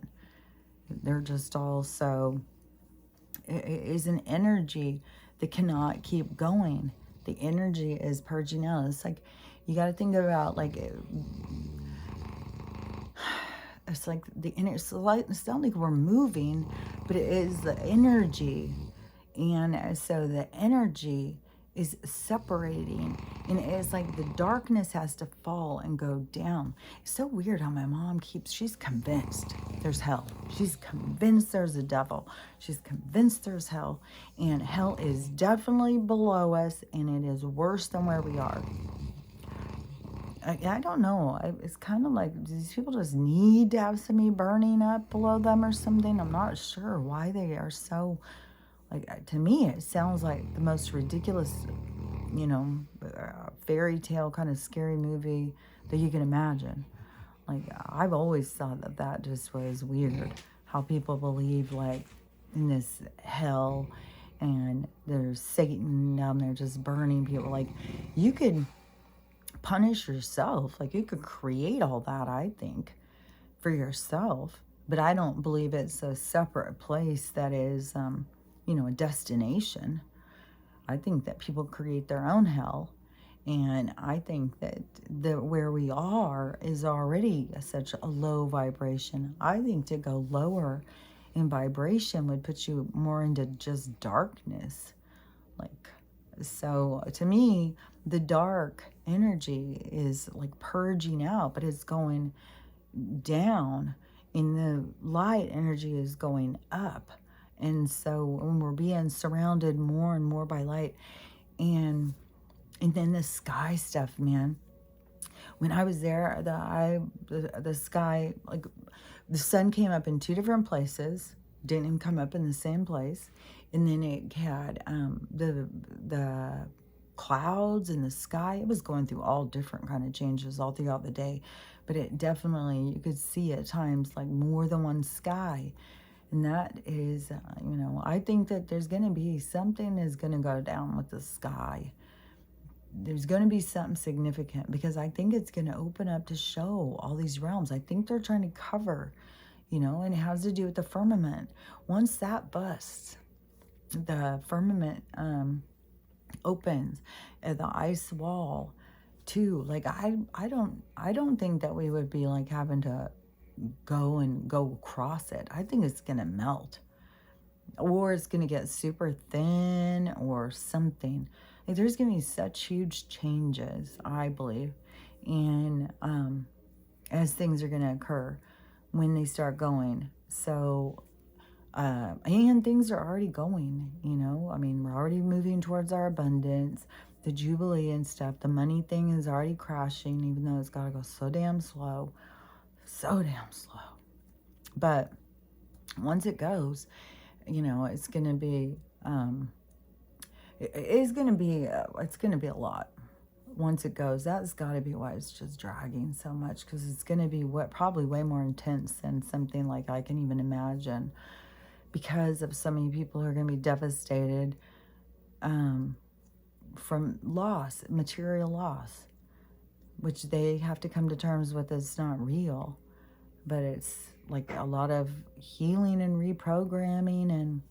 They're just all so, it is an energy that cannot keep going. The energy is purging out. It's like, you got to think about, like, it's like the energy, it's not like we're moving, but it is the energy. And so the energy is separating, and it's like the darkness has to fall and go down. It's so weird how my mom she's convinced there's hell. She's convinced there's a devil. She's convinced there's hell, and hell is definitely below us, and it is worse than where we are. I don't know. It's kind of like, do these people just need to have somebody burning up below them or something? I'm not sure why they are so, like, to me, it sounds like the most ridiculous, you know, fairy tale kind of scary movie that you can imagine. Like, I've always thought that just was weird, how people believe, like, in this hell, and there's Satan down there just burning people. Like, you could punish yourself. Like, you could create all that, I think, for yourself. But I don't believe it's a separate place that is, you know, a destination. I think that people create their own hell. And I think that where we are is already such a low vibration. I think to go lower in vibration would put you more into just darkness. Like, so to me, the dark energy is like purging out, but it's going down, and the light energy is going up. And so when we're being surrounded more and more by light, and then the sky stuff, man. When I was there, the sky, like, the sun came up in two different places, didn't even come up in the same place. And then it had the clouds in the sky. It was going through all different kind of changes all throughout the day. But it definitely, you could see at times, like, more than one sky. And that is, you know, I think that there's going to be something is going to go down with the sky. There's going to be something significant, because I think it's going to open up to show all these realms. I think they're trying to cover, you know, and it has to do with the firmament. Once that busts, the firmament opens, the ice wall too. Like, I don't think that we would be like having to go across it. I think it's gonna melt, or it's gonna get super thin or something. Like, there's gonna be such huge changes, I believe, and as things are gonna occur when they start going. So and things are already going, you know. I mean, we're already moving towards our abundance, the Jubilee and stuff. The money thing is already crashing, even though it's got to go so damn slow. So damn slow. But once it goes, you know, it's going to be, it's going to be a lot. Once it goes, that's got to be why it's just dragging so much, because it's going to be probably way more intense than something like I can even imagine, because of so many people who are going to be devastated from loss, material loss. which they have to come to terms with. It's not real, but it's like a lot of healing and reprogramming, and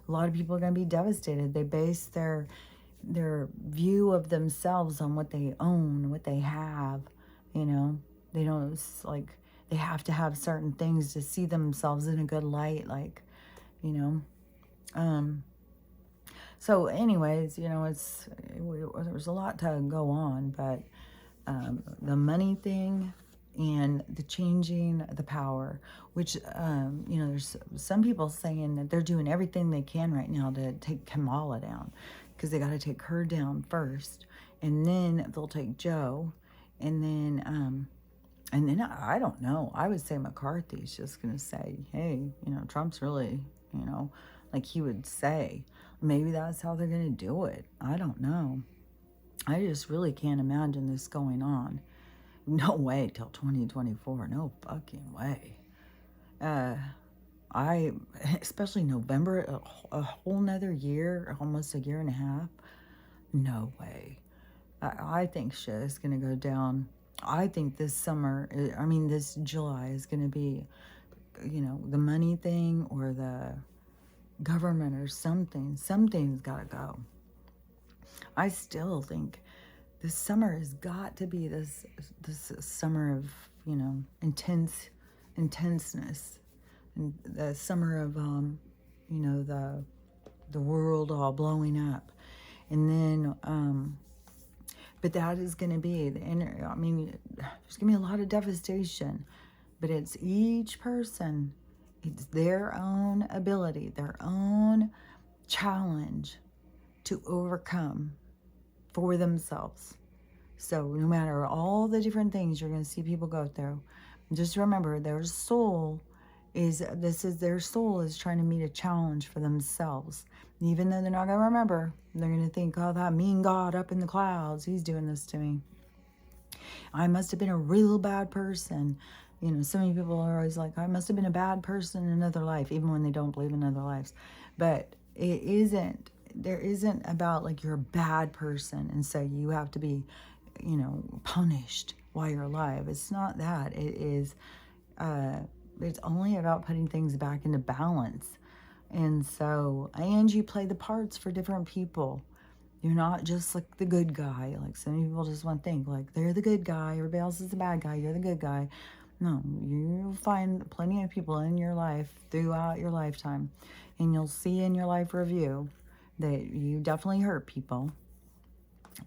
a lot of people are going to be devastated. They base their view of themselves on what they own, what they have, you know. They don't, it's like they have to have certain things to see themselves in a good light, like, you know. So anyways, you know, there's a lot to go on, but the money thing and the changing the power, which, you know, there's some people saying that they're doing everything they can right now to take Kamala down, because they got to take her down first, and then they'll take Joe, and then I don't know. I would say McCarthy's just going to say, hey, you know, Trump's really, you know, like he would say. Maybe that's how they're going to do it. I don't know. I just really can't imagine this going on. No way till 2024. No fucking way. Especially November, a whole nother year, almost a year and a half. No way. I think shit is going to go down. I think this summer, this July is going to be, you know, the money thing or the government or something. Something's got to go. I still think this summer has got to be this summer of, you know, intenseness, and the summer of, you know, the world all blowing up, and then, but that is going to be the inner. I mean, there's going to be a lot of devastation, but it's each person. It's their own ability, their own challenge to overcome for themselves. So no matter all the different things you're going to see people go through, just remember their soul their soul is trying to meet a challenge for themselves. Even though they're not going to remember, they're going to think, oh, that mean God up in the clouds, he's doing this to me. I must have been a real bad person. You know, so many people are always like, I must have been a bad person in another life, even when they don't believe in other lives. But there isn't about like you're a bad person and so you have to be, you know, punished while you're alive. It's not that. It is, it's only about putting things back into balance. And so, and you play the parts for different people. You're not just like the good guy. Like some people just want to think like they're the good guy, everybody else is the bad guy, you're the good guy. No, you'll find plenty of people in your life throughout your lifetime. And you'll see in your life review that you definitely hurt people.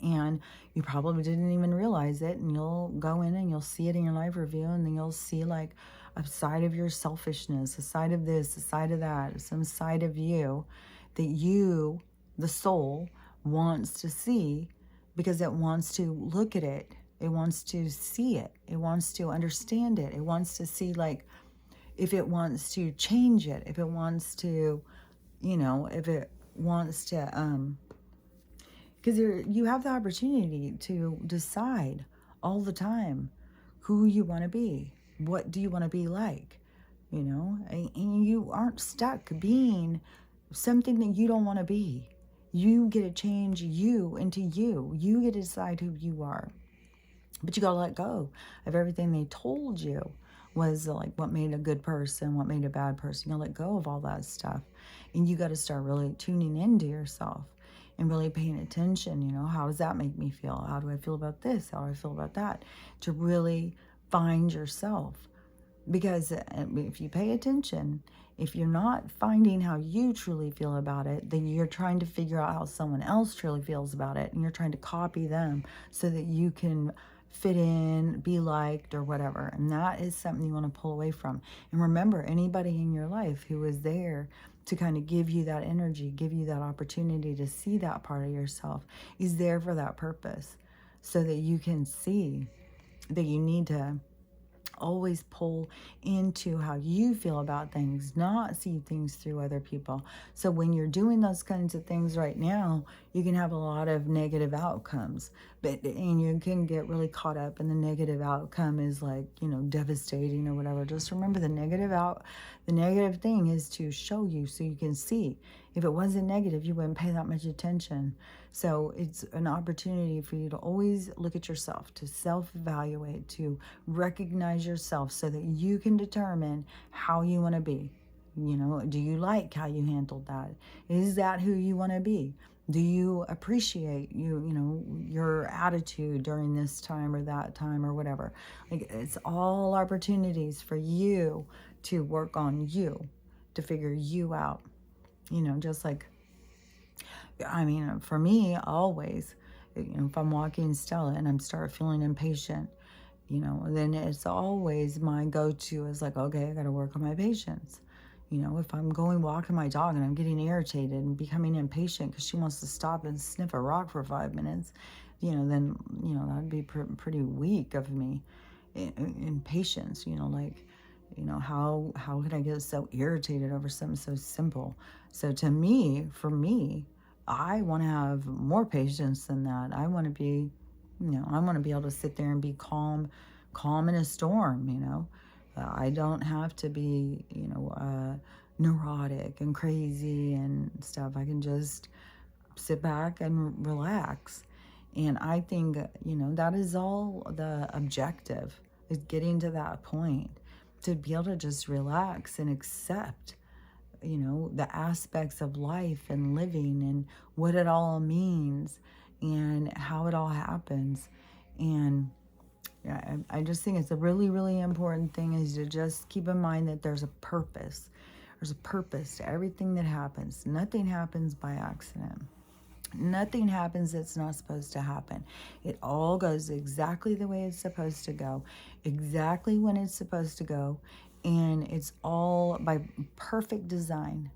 And you probably didn't even realize it. And you'll go in and you'll see it in your life review. And then you'll see like a side of your selfishness, a side of this, a side of that, some side of you that you, the soul, wants to see because it wants to look at it. It wants to see it. It wants to understand it. It wants to see like if it wants to change it, if it wants to, you know, if it wants to, because you have the opportunity to decide all the time who you want to be. What do you want to be like? You know, and you aren't stuck being something that you don't want to be. You get to change you into you. You get to decide who you are. But you got to let go of everything they told you was like what made a good person, what made a bad person. You let go of all that stuff. And you got to start really tuning into yourself and really paying attention. You know, how does that make me feel? How do I feel about this? How do I feel about that? To really find yourself. Because if you pay attention, if you're not finding how you truly feel about it, then you're trying to figure out how someone else truly feels about it. And you're trying to copy them so that you can fit in, be liked, or whatever. And that is something you want to pull away from. And remember, anybody in your life who is there to kind of give you that energy, give you that opportunity to see that part of yourself is there for that purpose. So that you can see that you need to always pull into how you feel about things, not see things through other people. So when you're doing those kinds of things right now, you can have a lot of negative outcomes, and you can get really caught up in the negative outcome is like, you know, devastating or whatever. Just remember the negative thing is to show you so you can see. If it wasn't negative, you wouldn't pay that much attention. So it's an opportunity for you to always look at yourself, to self-evaluate, to recognize yourself so that you can determine how you want to be. You know, do you like how you handled that? Is that who you want to be? Do you appreciate you know, your attitude during this time or that time or whatever? Like, it's all opportunities for you to work on you, to figure you out. You know, just like, I mean, for me, always, you know, if I'm walking Stella and I'm start feeling impatient, you know, then it's always my go-to is like, okay, I got to work on my patience. You know, if I'm going walking my dog and I'm getting irritated and becoming impatient because she wants to stop and sniff a rock for 5 minutes, you know, then, you know, that'd be pretty weak of me in patience, you know, like, you know, how could I get so irritated over something so simple? So to me, for me, I want to have more patience than that. I want to be, you know, I want to be able to sit there and be calm in a storm, you know. I don't have to be, you know, neurotic and crazy and stuff. I can just sit back and relax. And I think, you know, that is all the objective, is getting to that point, to be able to just relax and accept, you know, the aspects of life and living and what it all means and how it all happens. And yeah, I just think it's a really, really important thing is to just keep in mind that there's a purpose. There's a purpose to everything that happens. Nothing happens by accident. Nothing happens that's not supposed to happen. It all goes exactly the way it's supposed to go, exactly when it's supposed to go, and it's all by perfect design.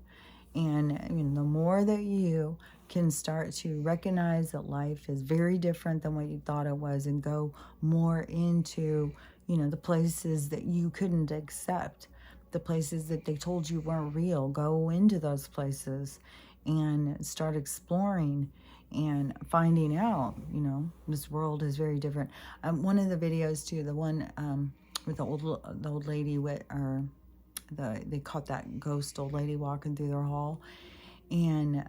And you know, the more that you can start to recognize that life is very different than what you thought it was, and go more into, you know, the places that you couldn't accept, the places that they told you weren't real, go into those places and start exploring and finding out, you know, this world is very different. One of the videos too, the one with the old lady with, or they caught that ghost old lady walking through their hall. And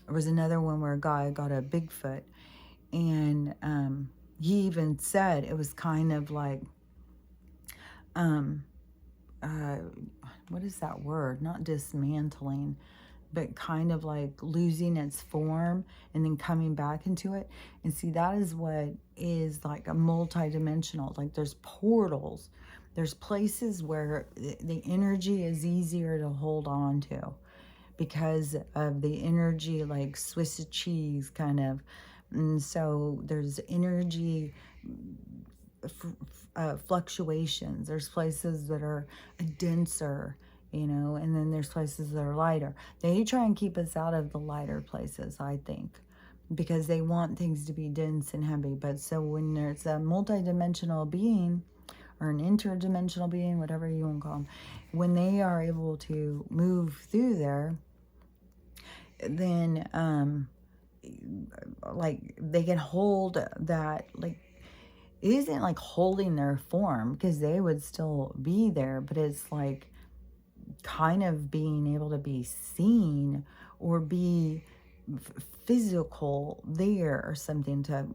there was another one where a guy got a Bigfoot, and he even said it was kind of like, what is that word? Not dismantling, but kind of like losing its form and then coming back into it. And see, that is what is like a multi-dimensional, like there's portals, there's places where the energy is easier to hold on to because of the energy, like Swiss cheese kind of. And so there's energy fluctuations. There's places that are denser, you know, and then there's places that are lighter. They try and keep us out of the lighter places, I think, because they want things to be dense and heavy. But so when there's a multi-dimensional being or an interdimensional being, whatever you want to call them, when they are able to move through there, then like they can hold that, like, it isn't like holding their form because they would still be there, but it's like kind of being able to be seen or be physical there or something to,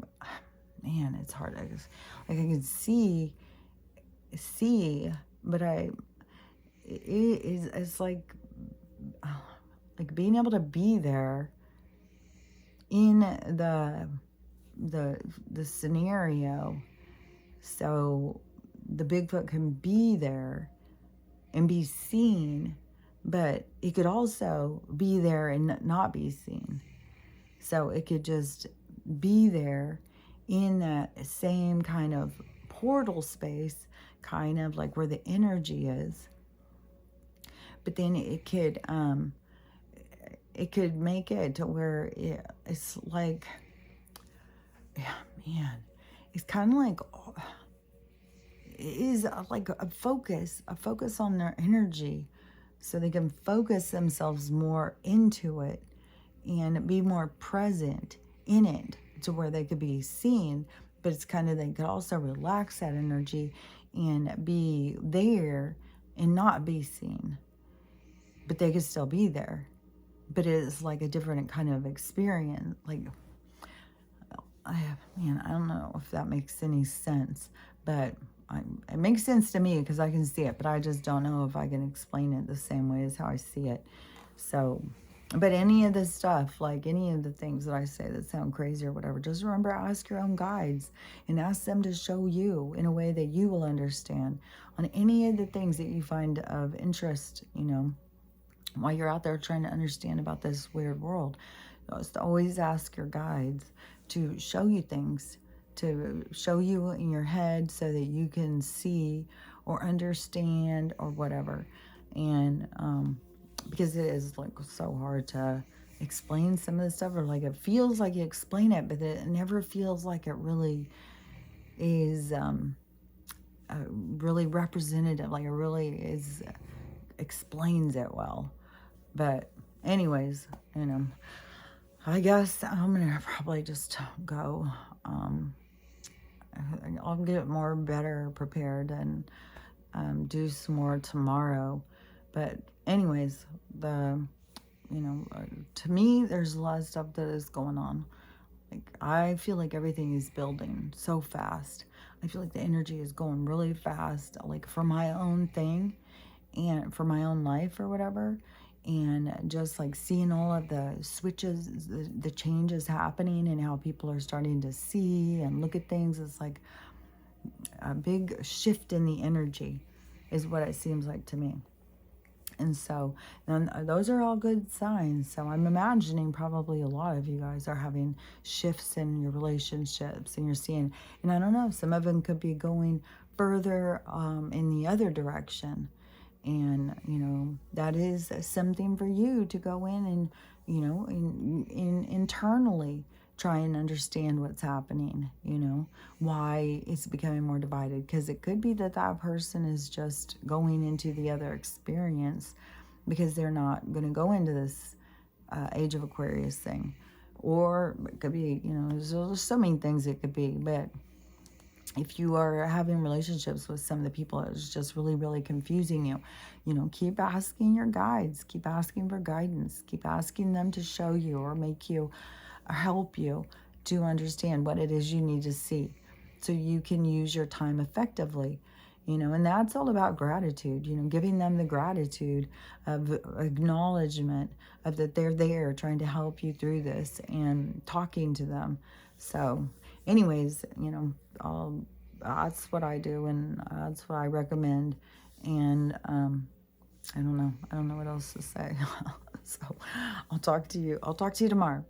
man, it's hard. I just, like, I can see, but it's like being able to be there in the scenario, so the Bigfoot can be there and be seen, but it could also be there and not be seen. So it could just be there in that same kind of portal space, kind of like where the energy is. But then it could make it to where it's like, yeah, man, it's kind of like, it is like a focus on their energy, so they can focus themselves more into it and be more present in it to where they could be seen. But it's kind of, they could also relax that energy and be there and not be seen, but they could still be there. but it is like a different kind of experience. Like, man, I don't know if that makes any sense, but it makes sense to me because I can see it, but I just don't know if I can explain it the same way as how I see it. So, but any of this stuff, like any of the things that I say that sound crazy or whatever, just remember, ask your own guides and ask them to show you in a way that you will understand on any of the things that you find of interest, while you're out there trying to understand about this weird world. Just always ask your guides to show you things, to show you in your head so that you can see or understand or whatever. And because it is like so hard to explain some of the stuff, or like it feels like you explain it, but it never feels like it really is really representative, like it really is explains it well. But anyways, I guess I'm gonna probably just go. I'll get more better prepared and do some more tomorrow. But anyways, to me, there's a lot of stuff that is going on. Like, I feel like everything is building so fast. I feel like the energy is going really fast, like for my own thing and for my own life or whatever. And just like seeing all of the switches, the changes happening, and how people are starting to see and look at things. It's like a big shift in the energy is what it seems like to me. And so, and those are all good signs. So I'm imagining probably a lot of you guys are having shifts in your relationships, and you're seeing, and I don't know, some of them could be going further in the other direction. And, that is something for you to go in and, internally try and understand what's happening, why it's becoming more divided. Because it could be that that person is just going into the other experience because they're not going to go into this Age of Aquarius thing. Or it could be, there's so many things it could be. But if you are having relationships with some of the people that is just really, really confusing you, keep asking your guides, keep asking for guidance, keep asking them to show you or make you or help you to understand what it is you need to see so you can use your time effectively. And that's all about gratitude, giving them the gratitude of acknowledgement of that they're there trying to help you through this and talking to them. So anyways, that's what I do, and that's what I recommend. And I don't know what else to say. So I'll talk to you tomorrow.